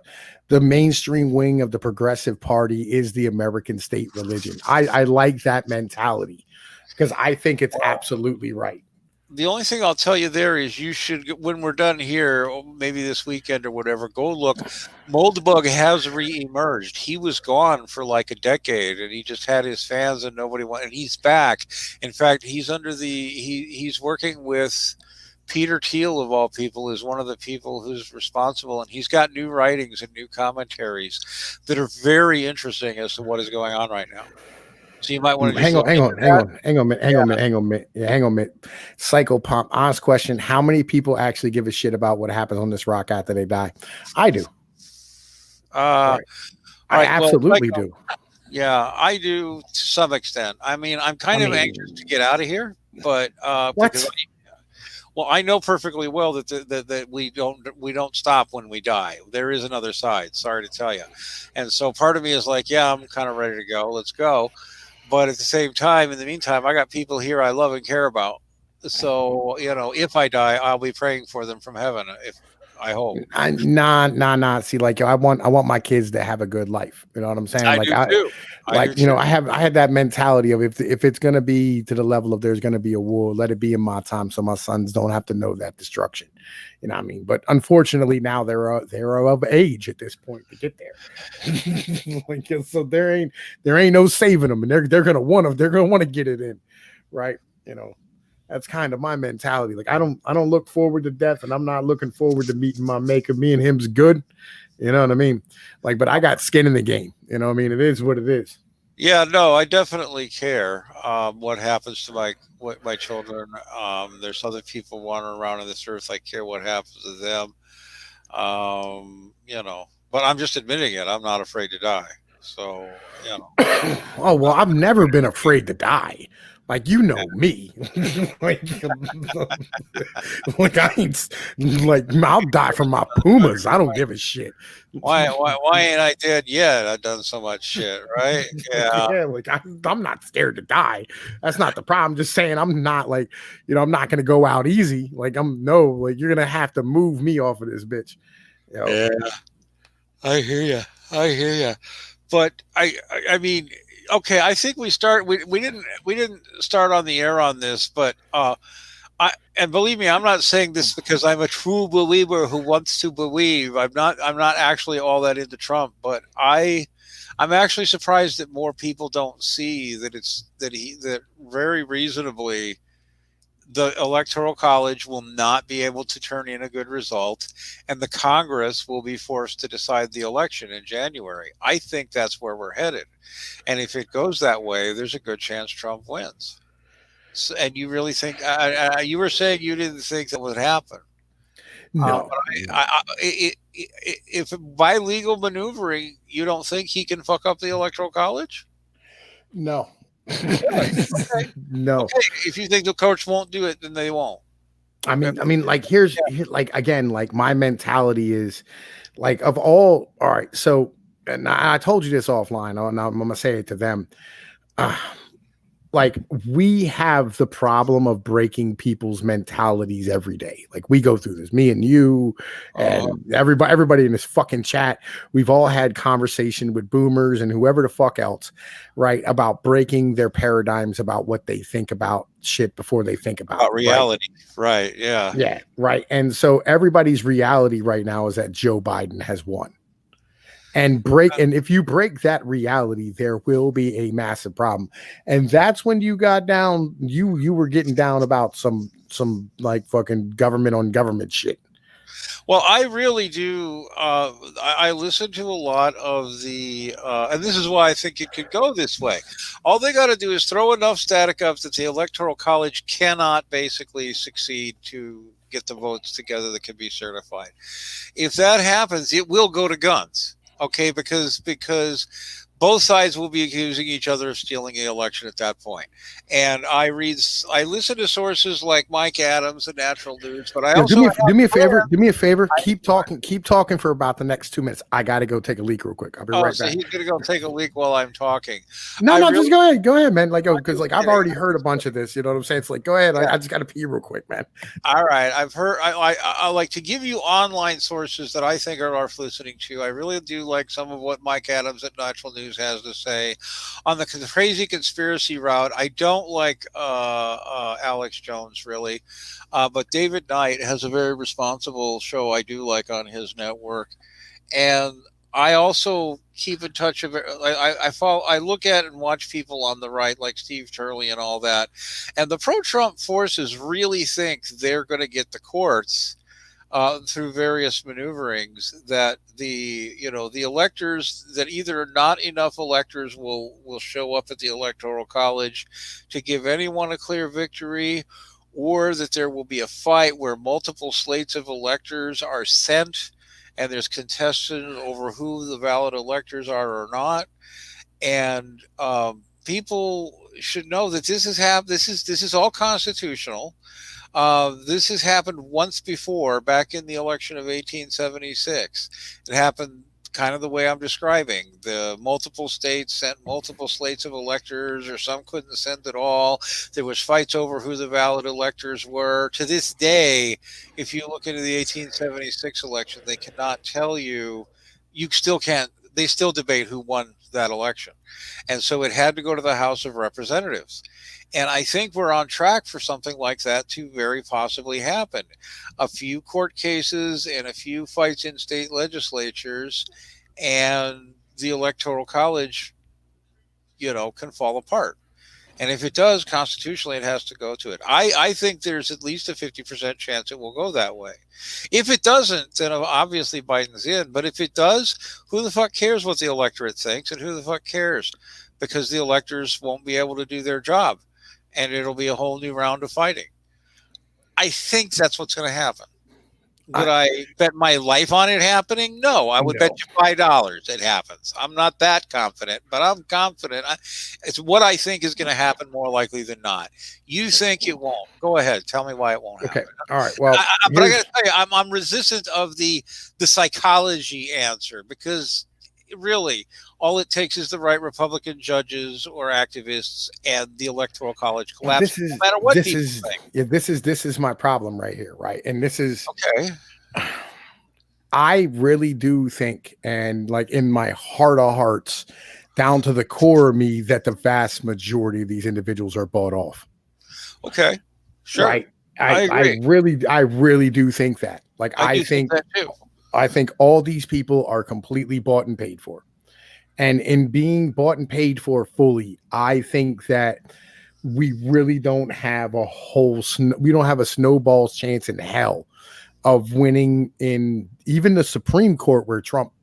mainstream wing of the progressive party is the American state religion. I like that mentality because I think it's absolutely right. The only thing I'll tell you there is you should, when we're done here, maybe this weekend or whatever, go look. Moldbug has re-emerged. He was gone for like a decade, and he just had his fans, and nobody wanted. And he's back. In fact, he's he's working with Peter Thiel, of all people, is one of the people who's responsible, and he's got new writings and new commentaries that are very interesting as to what is going on right now. So you might want to hang on a minute. Psycho Pump, honest question: how many people actually give a shit about what happens on this rock after they die? I do. I absolutely do. Yeah, I do to some extent. I mean, I'm kind of anxious to get out of here, but Well, I know perfectly well that we don't stop when we die. There is another side. Sorry to tell you. And so part of me is like, yeah, I'm kind of ready to go. Let's go. But at the same time, in the meantime, I got people here I love and care about. So, if I die, I'll be praying for them from heaven. If I hope. Nah. See, like I want my kids to have a good life. You know what I'm saying? I Like do too. I had that mentality of if it's gonna be to the level of there's gonna be a war, let it be in my time, so my sons don't have to know that destruction. You know what I mean? But unfortunately, now they're of age at this point to get there. Like, so there ain't no saving them, and they're gonna want to get it in, right? That's kind of my mentality. Like I don't look forward to death, and I'm not looking forward to meeting my maker. Me and him's good. You know what I mean? Like, but I got skin in the game. You know what I mean? It is what it is. Yeah, no, I definitely care what happens to my children. There's other people wandering around on this earth. I care what happens to them. But I'm just admitting it. I'm not afraid to die. So, Oh, well, I've never been afraid to die. Like, me. like I ain't like I'll die for my pumas. I don't give a shit. Why ain't I dead yet? I've done so much shit, right? Yeah. Yeah, like I'm not scared to die. That's not the problem. I'm just saying I'm not like, I'm not gonna go out easy. Like you're gonna have to move me off of this bitch. Yeah. I hear you. But I mean, okay, I think we didn't start on the air on this, but and believe me, I'm not saying this because I'm a true believer who wants to believe. I'm not actually all that into Trump, but I'm actually surprised that more people don't see that very reasonably the Electoral College will not be able to turn in a good result, and the Congress will be forced to decide the election in January. I think that's where we're headed. And if it goes that way, there's a good chance Trump wins. So, and you really think, you were saying you didn't think that would happen. No. If by legal maneuvering, you don't think he can fuck up the Electoral College? No. Okay. No. Okay. If you think the coach won't do it, then they won't. I mean, like here, like again, like my mentality is like all right. So, and I told you this offline, and I'm gonna say it to them. Like we have the problem of breaking people's mentalities every day. Like we go through this, me and you and everybody in this fucking chat. We've all had conversation with boomers and whoever the fuck else, right? About breaking their paradigms about what they think about shit before they think about reality. Right. Yeah. Yeah. Right. And so everybody's reality right now is that Joe Biden has won. And if you break that reality, there will be a massive problem. And that's when you got down, you were getting down about some like fucking government on government shit. Well, I really do. I listen to a lot of the, and this is why I think it could go this way. All they got to do is throw enough static up that the Electoral College cannot basically succeed to get the votes together that can be certified. If that happens, it will go to guns. Okay, because both sides will be accusing each other of stealing the election at that point. And I listen to sources like Mike Adams and Natural News, but I also do me a favor. Keep talking for about the next 2 minutes. I got to go take a leak real quick. I'll be right back. He's gonna go take a leak while I'm talking. Just go ahead, man. Like, because like I've already heard a bunch of this. You know what I'm saying? It's like, go ahead. I just got to pee real quick, man. All right, I've heard. I like to give you online sources that I think are worth listening to. I really do like some of what Mike Adams at Natural News has to say on the crazy conspiracy route. I don't like Alex Jones really, but David Knight has a very responsible show I do like on his network, and I also keep in touch of it. I look at and watch people on the right like Steve Turley and all that, and the pro-Trump forces really think they're going to get the courts through various maneuverings that the electors, that either not enough electors will show up at the Electoral College to give anyone a clear victory, or that there will be a fight where multiple slates of electors are sent and there's contested over who the valid electors are or not. And people, should know that this is all constitutional. This has happened once before, back in the election of 1876. It happened kind of the way I'm describing. The multiple states sent multiple slates of electors, or some couldn't send at all. There was fights over who the valid electors were. To this day, if you look into the 1876 election, they cannot tell you. You still can't. They still debate who won that election. And so it had to go to the House of Representatives. And I think we're on track for something like that to very possibly happen. A few court cases and a few fights in state legislatures, and the Electoral College, can fall apart. And if it does, constitutionally, it has to go to it. I think there's at least a 50% chance it will go that way. If it doesn't, then obviously Biden's in. But if it does, who the fuck cares what the electorate thinks, and who the fuck cares? Because the electors won't be able to do their job, and it'll be a whole new round of fighting. I think that's what's going to happen. Would I bet my life on it happening? No, I would bet you $5 it happens. I'm not that confident, but I'm confident. It's what I think is going to happen more likely than not. You think it won't? Go ahead. Tell me why it won't happen. Okay. All right. Well, but I got to tell you, I'm resistant of the psychology answer, because really all it takes is the right Republican judges or activists, and the Electoral College collapses. No matter what people think. Yeah, this is my problem right here, right? And this is okay. I really do think, and like in my heart of hearts, down to the core of me, that the vast majority of these individuals are bought off. Okay, sure. Right. I really do think that. Like I think that too. I think all these people are completely bought and paid for. And in being bought and paid for fully, I think that we really don't have we don't have a snowball's chance in hell of winning in even the Supreme Court, where Trump,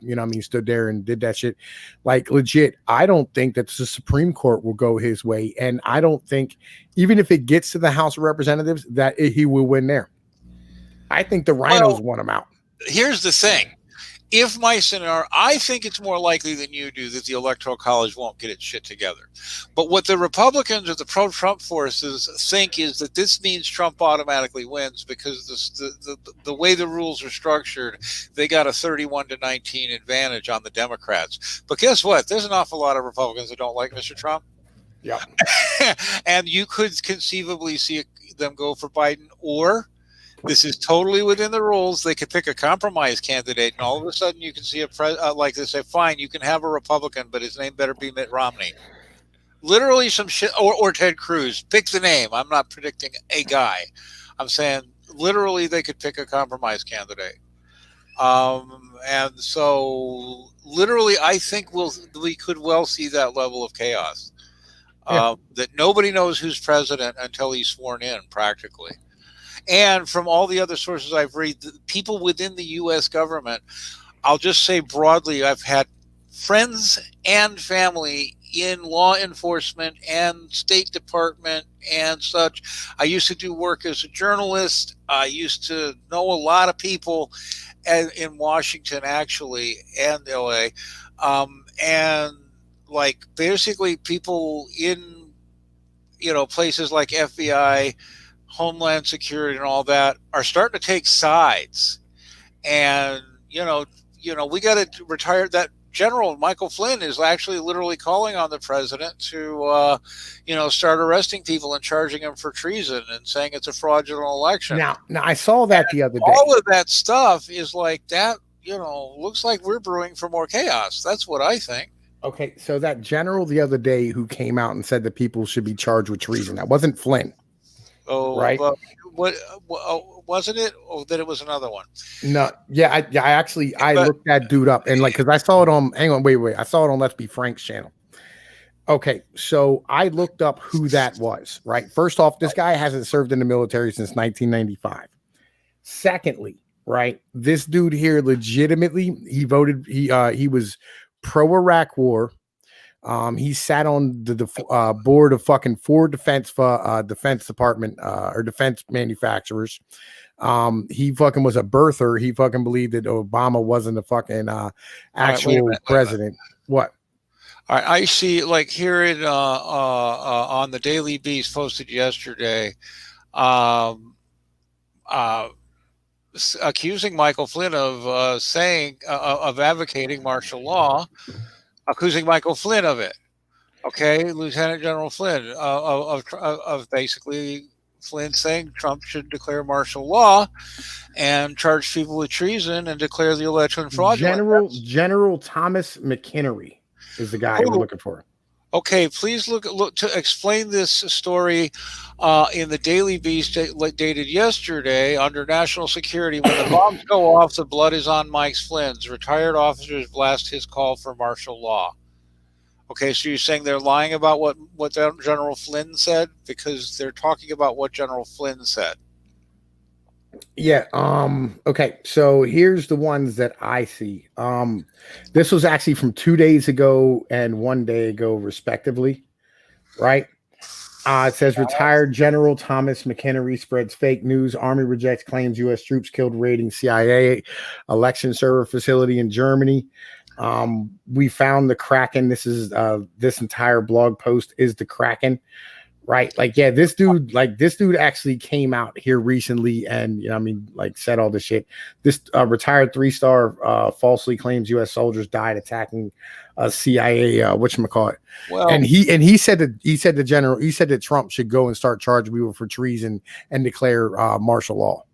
stood there and did that shit. Like legit, I don't think that the Supreme Court will go his way. And I don't think, even if it gets to the House of Representatives, that he will win there. I think the rhinos want him out. Here's the thing. If my scenario, I think it's more likely than you do that the Electoral College won't get its shit together. But what the Republicans or the pro-Trump forces think is that this means Trump automatically wins, because the way the rules are structured, they got a 31-19 advantage on the Democrats. But guess what? There's an awful lot of Republicans that don't like Mr. Trump. Yeah. And you could conceivably see them go for Biden, or this is totally within the rules. They could pick a compromise candidate, and all of a sudden you can see like they say, fine, you can have a Republican, but his name better be Mitt Romney. Literally some shit, or Ted Cruz. Pick the name. I'm not predicting a guy. I'm saying literally they could pick a compromise candidate. And so literally I think we could well see that level of chaos. That nobody knows who's president until he's sworn in, practically. And from all the other sources I've read, the people within the U.S. government, I'll just say broadly, I've had friends and family in law enforcement and State Department and such. I used to do work as a journalist. I used to know a lot of people in Washington, actually, and L.A. And like basically people in, places like FBI, Homeland Security and all that are starting to take sides. And, we got to retire. That General Michael Flynn is actually literally calling on the president to, start arresting people and charging them for treason and saying it's a fraudulent election. Now I saw that the other day. All of that stuff is like that, looks like we're brewing for more chaos. That's what I think. Okay. So that general the other day who came out and said that people should be charged with treason, that wasn't Flynn. Oh, right. What wasn't it? Oh, that it was another one. No, yeah, I looked that dude up, and because I saw it on. Hang on, wait, I saw it on Let's Be Frank's channel. Okay, so I looked up who that was. Right, first off, this guy hasn't served in the military since 1995. Secondly, right, this dude here legitimately he voted. He was pro-Iraq war. He sat on the board of fucking 4 defense department or defense manufacturers. He fucking was a birther. He fucking believed that Obama wasn't the fucking actual president. What? I see, like here on the Daily Beast posted yesterday, um, uh, accusing Michael Flynn of saying of advocating martial law, accusing Michael Flynn of it. Okay, Lieutenant General Flynn of basically Flynn saying Trump should declare martial law and charge people with treason and declare the election fraudulent. General Thomas McHenry is the guy we're looking for. Okay, please look to explain this story in the Daily Beast dated yesterday under national security. When the bombs go off, the blood is on Mike Flynn's. Retired officers blast his call for martial law. Okay, so you're saying they're lying about what General Flynn said because they're talking about what General Flynn said. Yeah. Okay. So here's the ones that I see. This was actually from 2 days ago and 1 day ago, respectively. Right. It says retired General Thomas McHenry spreads fake news. Army rejects claims U.S. troops killed raiding CIA election server facility in Germany. We found the Kraken. This is this entire blog post is the Kraken. Right. Like, yeah, this dude actually came out here recently and, said all this shit. This retired 3-star falsely claims U.S. soldiers died attacking CIA, whatchamacallit. Well, and he said that Trump should go and start charging people for treason and declare martial law.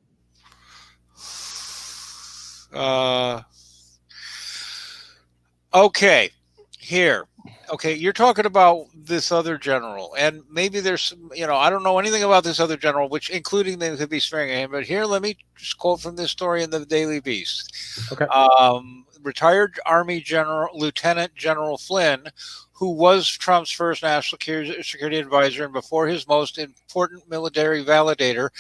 Okay. Here. Okay, you're talking about this other general, and maybe there's, I don't know anything about this other general, which including they could be swearing at him. But here, let me just quote from this story in the Daily Beast. Okay. Retired Army Lieutenant General Flynn, who was Trump's first national security advisor and before his most important military validator,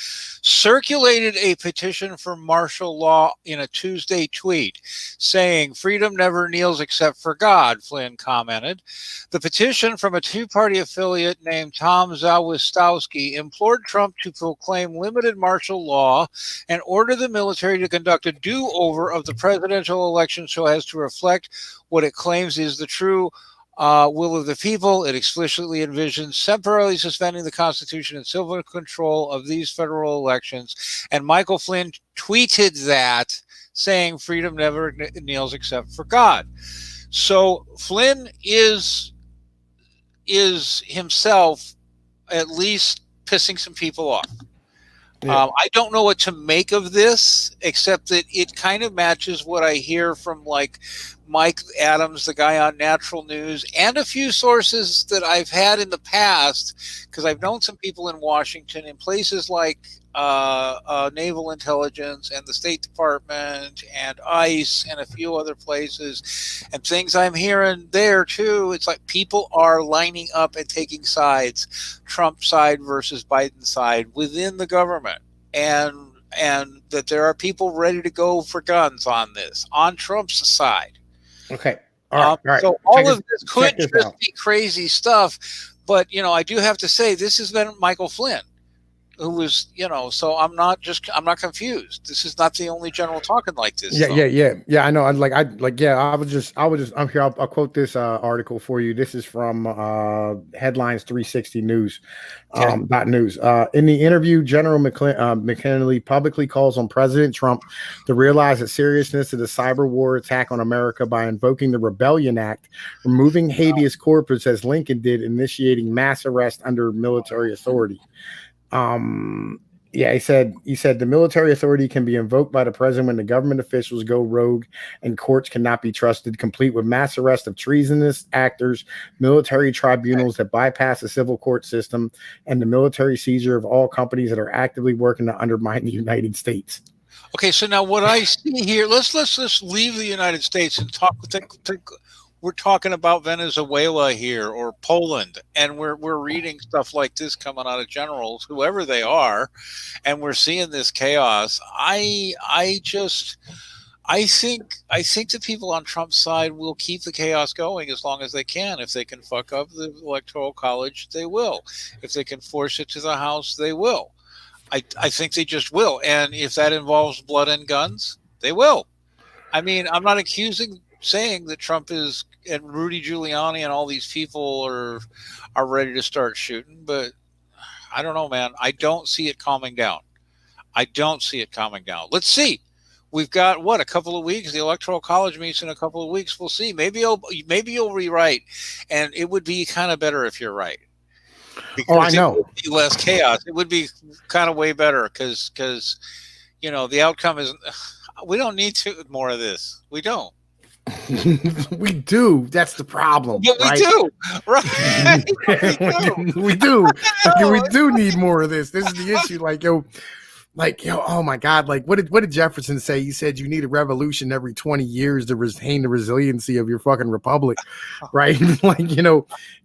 circulated a petition for martial law in a Tuesday tweet, saying, "Freedom never kneels except for God," Flynn commented. The petition from a two-party affiliate named Tom Zawistowski implored Trump to proclaim limited martial law and order the military to conduct a do-over of the presidential election so as to reflect what it claims is the true will of the people. It explicitly envisions temporarily suspending the Constitution and civil control of these federal elections. And Michael Flynn tweeted that, saying, "Freedom never kneels except for God." So Flynn is himself at least pissing some people off. Yeah. I don't know what to make of this, except that it kind of matches what I hear from like Mike Adams, the guy on Natural News, and a few sources that I've had in the past, because I've known some people in Washington in places like Naval Intelligence and the State Department and ICE and a few other places, and things I'm hearing there too. It's like people are lining up and taking sides, Trump side versus Biden side within the government, and that there are people ready to go for guns on this, on Trump's side. Okay. All right. So all of this could just be crazy stuff, but I do have to say this has been Michael Flynn, who was, so I'm not confused. This is not the only general talking like this. Yeah. I know. I'm here. I'll quote this article for you. This is from Headlines 360 News. .news. In the interview, General McKinley publicly calls on President Trump to realize the seriousness of the cyber war attack on America by invoking the Rebellion Act, removing habeas corpus as Lincoln did, initiating mass arrest under military authority. He said the military authority can be invoked by the president when the government officials go rogue and courts cannot be trusted, complete with mass arrest of treasonous actors, military tribunals that bypass the civil court system, and the military seizure of all companies that are actively working to undermine the United States. Okay, so now what I see here, let's leave the United States and think we're talking about Venezuela here or Poland, and we're reading stuff like this coming out of generals, whoever they are, and we're seeing this chaos. I think the people on Trump's side will keep the chaos going as long as they can. If they can fuck up the Electoral College, they will. If they can force it to the House, they will. I think they just will. And if that involves blood and guns, they will. I mean, I'm not saying that Trump is Rudy Giuliani and all these people are ready to start shooting. But I don't know, man. I don't see it calming down. I don't see it calming down. Let's see. We've got a couple of weeks. The Electoral College meets in a couple of weeks. We'll see. Maybe you'll rewrite, and it would be kind of better if you're right. Because I know. It would be less chaos. It would be kind of way better because the outcome is we don't need more of this. We don't. We do. That's the problem. But we do. Right. We do. We do need more of this. This is the issue. Oh my God. Like, what did Jefferson say? He said you need a revolution every 20 years to retain the resiliency of your fucking republic. Right.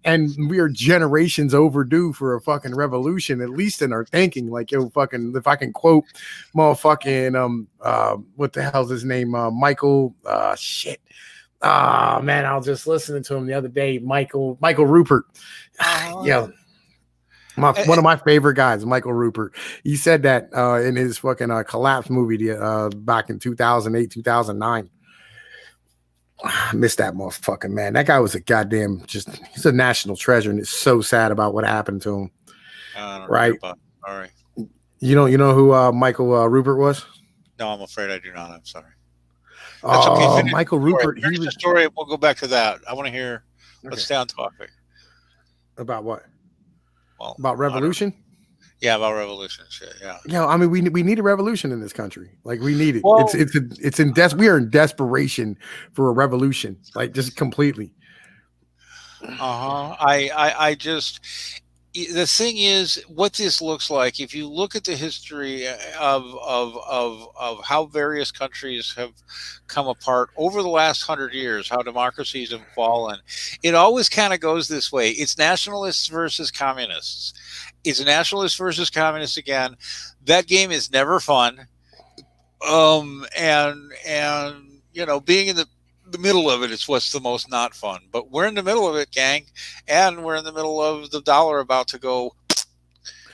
And we are generations overdue for a fucking revolution, at least in our thinking. If I can quote motherfucking, what the hell's his name? Michael, shit. Man, I was just listening to him the other day. Michael Rupert. Yeah. One of my favorite guys, Michael Rupert. He said that in his fucking Collapse movie back in 2008, 2009. I missed that motherfucking man. That guy was a goddamn he's a national treasure, and it's so sad about what happened to him. Right? All right. You know who Michael Rupert was? No, I'm afraid I do not. I'm sorry. That's okay. Michael Rupert. Finish the story. We'll go back to that. I want to hear. Let's stay on topic. About what? Well, about revolution? Yeah, about revolution. Shit, yeah. Yeah, I mean, we need a revolution in this country. Like, we need it. Well, we are in desperation for a revolution. Like, just completely. I just, the thing is, what this looks like, if you look at the history of how various countries have come apart over the last 100 years, how democracies have fallen, it always kind of goes this way. It's nationalists versus communists. It's nationalists versus communists again. That game is never fun. And being in the middle of it is what's the most not fun. But we're in the middle of it, gang, and we're in the middle of the dollar about to go.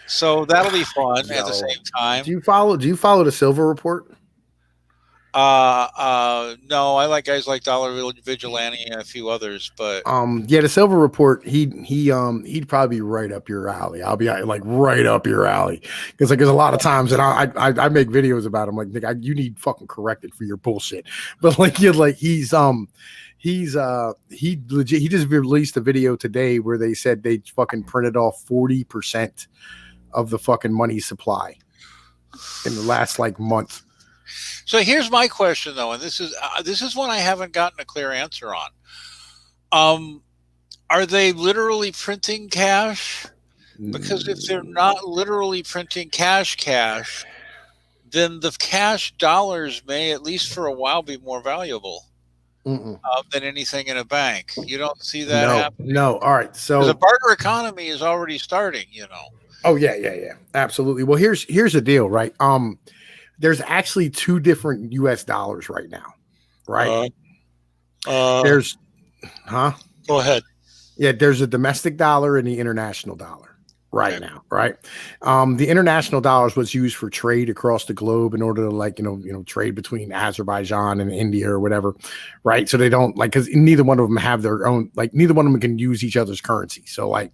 So that'll be fun at the same time. Do you follow the Silver Report? No, I like guys like Dollar Vigilante and a few others, but the Silver Report, he'd probably be right up your alley. I'll be like right up your alley, because there's a lot of times that I make videos about him, like, you need fucking corrected for your bullshit. But he just released a video today where they said they fucking printed off 40% of the fucking money supply in the last month. So here's my question, though, and this is one I haven't gotten a clear answer on. Are they literally printing cash? Because if they're not literally printing cash, then the cash dollars may, at least for a while, be more valuable than anything in a bank. You don't see that happening? No. All right. So the barter economy is already starting, Oh, yeah. Absolutely. Well, here's the deal, right? There's actually two different U.S. dollars right now, right? There's, Go ahead. Yeah, there's a domestic dollar and the international dollar now, right? The international dollar is what's used for trade across the globe in order to trade between Azerbaijan and India or whatever, right? So they don't because neither one of them have their own, neither one of them can use each other's currency. So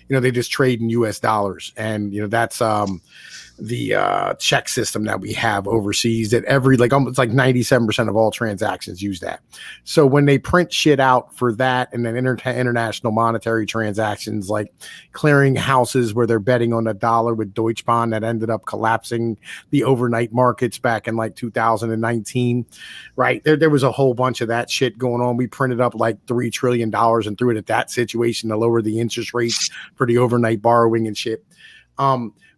they just trade in U.S. dollars, and that's the check system that we have overseas that it's 97% of all transactions use that. So when they print shit out for that, and then international monetary transactions, like clearing houses where they're betting on the dollar with Deutsche Bahn, that ended up collapsing the overnight markets back in 2019, right? There was a whole bunch of that shit going on. We printed up $3 trillion and threw it at that situation to lower the interest rates for the overnight borrowing and shit.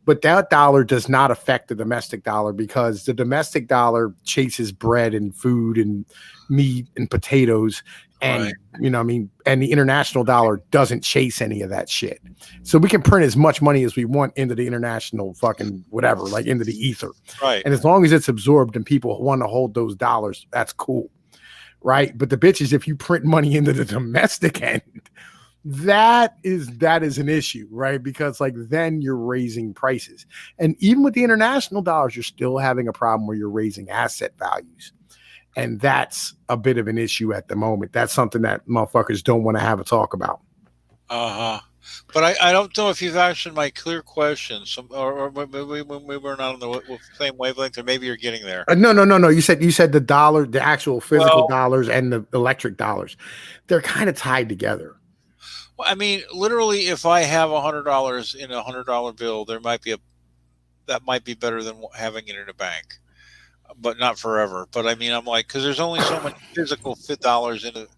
But that dollar does not affect the domestic dollar, because the domestic dollar chases bread and food and meat and potatoes. And, and the international dollar doesn't chase any of that shit. So we can print as much money as we want into the international fucking whatever, into the ether. Right. And as long as it's absorbed and people want to hold those dollars, that's cool. Right. But the bitch is, if you print money into the domestic end, that is an issue, right? Because then you're raising prices. And even with the international dollars, you're still having a problem where you're raising asset values. And that's a bit of an issue at the moment. That's something that motherfuckers don't want to have a talk about. But I don't know if you've answered my clear question. Or maybe we were not on the same wavelength, or maybe you're getting there. No. You said the dollar, the actual physical dollars and the electric dollars, they're kind of tied together. Well, I mean, literally, if I have $100 in a $100 bill, that might be better than having it in a bank, but not forever. But I mean, I'm like, because there's only so many physical fit dollars in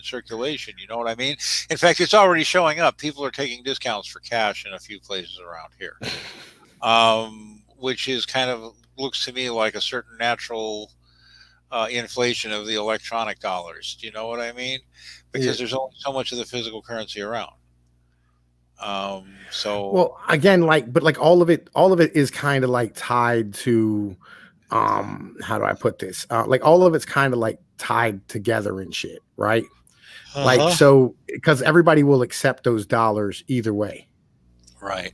circulation. You know what I mean? In fact, it's already showing up. People are taking discounts for cash in a few places around here, which is kind of looks to me like a certain natural inflation of the electronic dollars. Do you know what I mean? Because there's only so much of the physical currency around. Well, again, but all of it is kind of like tied to, how do I put this? Like all of it's kind of like tied together and shit, right? Like, so, because everybody will accept those dollars either way. Right.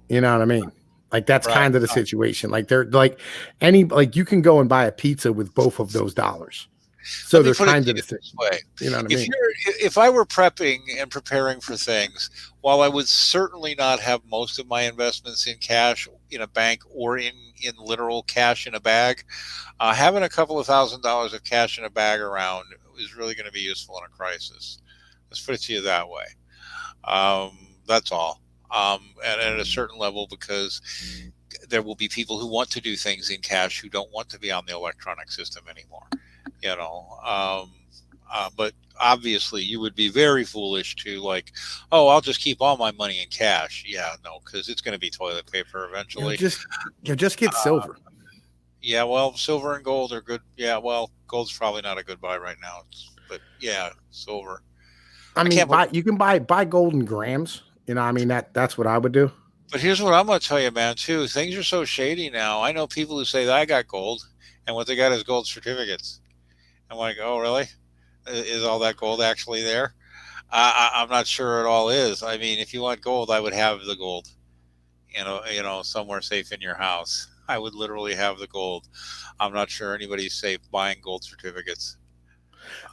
You know what I mean? Like, that's kind of the situation. Like, they're like you can go and buy a pizza with both of those dollars. So they're kind of the way. You know what I mean? If I were prepping and preparing for things, while I would certainly not have most of my investments in cash in a bank or in literal cash in a bag, having a couple of $1,000s of cash in a bag around is really going to be useful in a crisis. Let's put it to you that way. That's all. And at a certain level, because there will be people who want to do things in cash who don't want to be on the electronic system anymore. You know, but obviously you would be very foolish to like, oh, I'll just keep all my money in cash. Yeah, no, because it's going to be toilet paper eventually. Just get silver. Yeah, well, silver and gold are good. Yeah, well, gold's probably not a good buy right now, but yeah, silver. I mean, you can buy gold in grams. You know, I mean that's what I would do. But here's what I'm going to tell you, man. Too, things are so shady now. I know people who say that I got gold, and what they got is gold certificates. I'm like, oh, really? Is all that gold actually there? I'm not sure it all is. I mean, if you want gold, I would have the gold, you know, somewhere safe in your house. I would literally have the gold. I'm not sure anybody's safe buying gold certificates.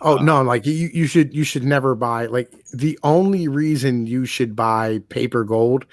Oh, no, like you should never buy. Like, the only reason you should buy paper gold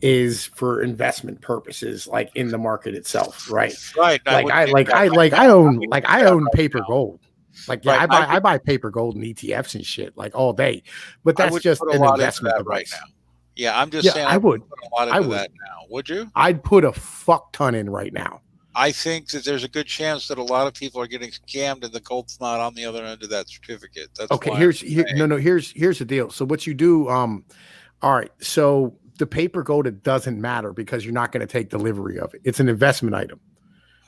is for investment purposes, like in the market itself, right? Right. I own paper gold. Like, yeah, right. I buy paper gold and ETFs and shit like all day, but that's just an investment device. Right now. Yeah, I'm just saying. I would put a lot into that now. Would you? I'd put a fuck ton in right now. I think that there's a good chance that a lot of people are getting scammed and the gold's not on the other end of that certificate. That's okay. Here's the deal. So what you do, all right. So the paper gold, it doesn't matter because you're not going to take delivery of it. It's an investment item.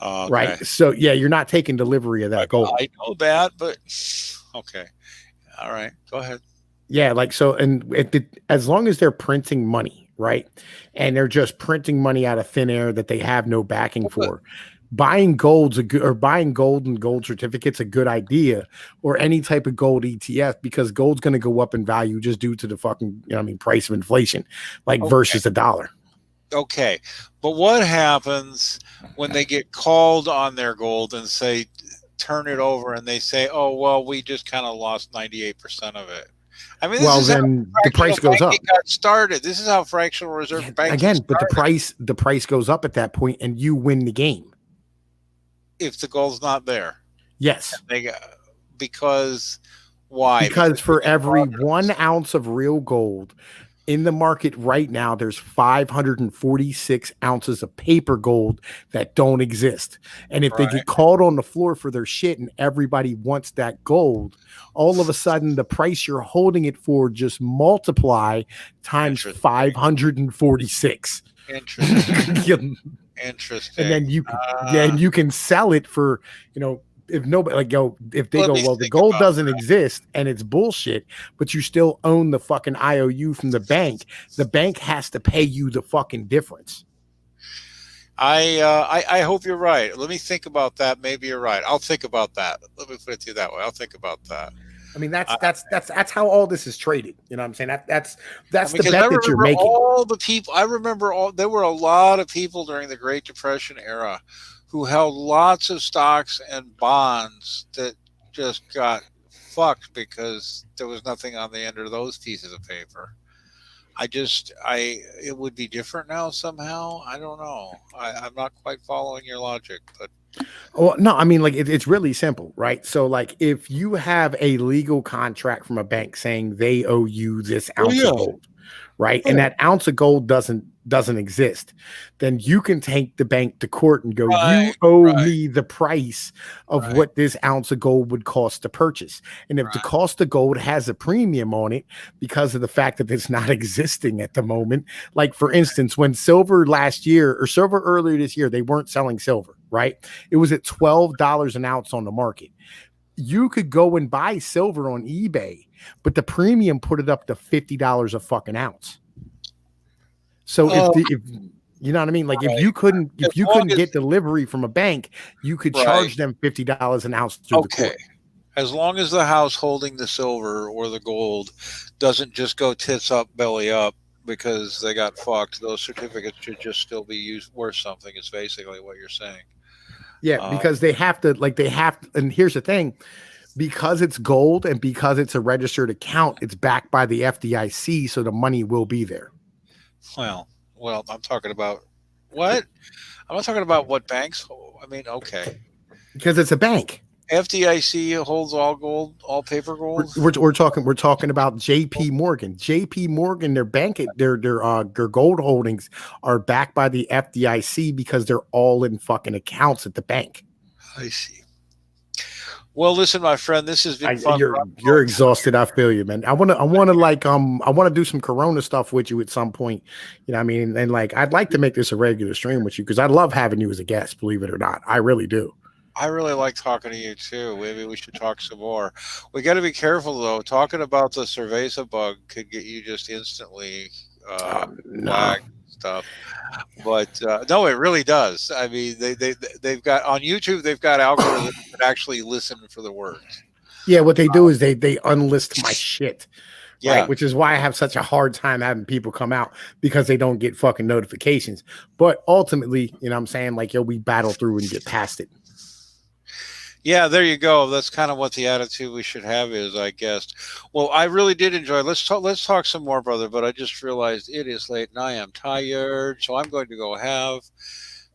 Okay. Right. So yeah, you're not taking delivery of that gold. I know that, but okay. All right. Go ahead. Yeah. Like, so, and as long as they're printing money, right, and they're just printing money out of thin air that they have no backing for, buying gold and gold certificates a good idea, or any type of gold ETF, because gold's going to go up in value just due to the fucking, price of inflation, versus the dollar. Okay. But what happens when they get called on their gold and say, turn it over, and they say, oh, well, we just kind of lost 98% of it? I mean, then the price goes up. Got started. This is how fractional reserve banking started. But the price goes up at that point, and you win the game. If the gold's not there. Yes. Because why? Because for every 1 ounce of real gold in the market right now, there's 546 ounces of paper gold that don't exist. And if they get called on the floor for their shit and everybody wants that gold, all of a sudden the price you're holding it for just multiply times 546. Interesting. And then you can sell it for, if nobody if they go, the gold doesn't exist and it's bullshit, but you still own the fucking IOU from the bank has to pay you the fucking difference. I hope you're right. Let me think about that. Maybe you're right. I'll think about that. Let me put it to you that way. I'll think about that. I mean, that's how all this is traded. You know what I'm saying? That's the bet that you're making. All the people. I remember there were a lot of people during the Great Depression era who held lots of stocks and bonds that just got fucked because there was nothing on the end of those pieces of paper. It would be different now somehow. I don't know. I'm not quite following your logic, but. Well, no, I mean, like it's really simple, right? So, like, if you have a legal contract from a bank saying they owe you this ounce of gold, right, and that ounce of gold doesn't exist, then you can take the bank to court and go, you owe me the price of what this ounce of gold would cost to purchase. And if the cost of gold has a premium on it because of the fact that it's not existing at the moment, like for instance, when silver earlier this year, they weren't selling silver, right? It was at $12 an ounce on the market. You could go and buy silver on eBay, but the premium put it up to $50 a fucking ounce. So if you know what I mean, like if you couldn't get delivery from a bank, you could charge them $50 an ounce through the court. As long as the house holding the silver or the gold doesn't just go tits up, belly up because they got fucked, those certificates should just still be worth something. Is basically what you're saying. Yeah, because they have to, and here's the thing. Because it's gold and because it's a registered account, it's backed by the FDIC, so the money will be there. Well, I'm talking about what? I'm not talking about what banks hold. I mean, okay. Because it's a bank. FDIC holds all gold, all paper gold. We're talking about J.P. Morgan. J.P. Morgan, their gold holdings are backed by the FDIC because they're all in fucking accounts at the bank. I see. Well, listen, my friend, this has been fun. You're exhausted. I feel you, man. I want to do some Corona stuff with you at some point. You know what I mean? And like, I'd like to make this a regular stream with you because I love having you as a guest, believe it or not. I really do. I really like talking to you too. Maybe we should talk some more. We got to be careful though. Talking about the cerveza bug could get you just instantly stuff. But no, it really does. I mean, they've got on YouTube. They've got algorithms that actually listen for the words. Yeah, what they do is they unlist my shit. Yeah, right? Which is why I have such a hard time having people come out because they don't get fucking notifications. But ultimately, you know what I'm saying? Like, we battle through and get past it. Yeah, there you go. That's kind of what the attitude we should have is, I guess. Well, I really did enjoy it. Let's talk some more, brother, but I just realized it is late and I am tired, so I'm going to go have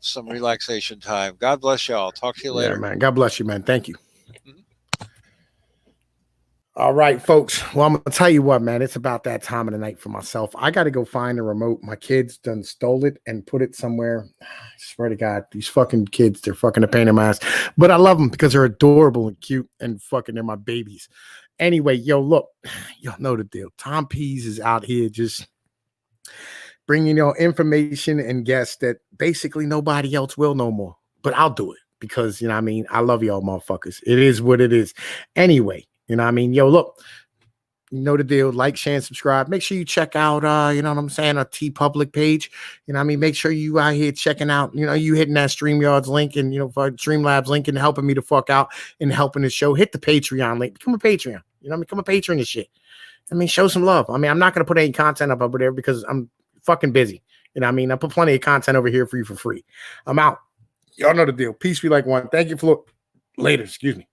some relaxation time. God bless y'all. Talk to you later. Yeah, man. God bless you, man. Thank you. All right, folks. Well, I'm going to tell you what, man. It's about that time of the night for myself. I got to go find the remote. My kids done stole it and put it somewhere. I swear to God, these fucking kids, they're fucking a pain in my ass. But I love them because they're adorable and cute and fucking they're my babies. Anyway, yo, look, y'all know the deal. Tom Pease is out here just bringing y'all information and guests that basically nobody else will no more. But I'll do it because, you know what I mean? I love y'all motherfuckers. It is what it is. Anyway. You know what I mean? Yo, look, you know the deal. Like, share, and subscribe. Make sure you check out, you know what I'm saying, a T-Public page. You know what I mean? Make sure you out here checking out, you know, you hitting that StreamYards link and, you know, Streamlabs link and helping me the fuck out and helping the show. Hit the Patreon link. Become a Patreon. You know what I mean? Become a patron and shit. I mean, show some love. I mean, I'm not going to put any content up over there because I'm fucking busy. You know what I mean? I put plenty of content over here for you for free. I'm out. Y'all know the deal. Peace be like one. Thank you for later. Excuse me.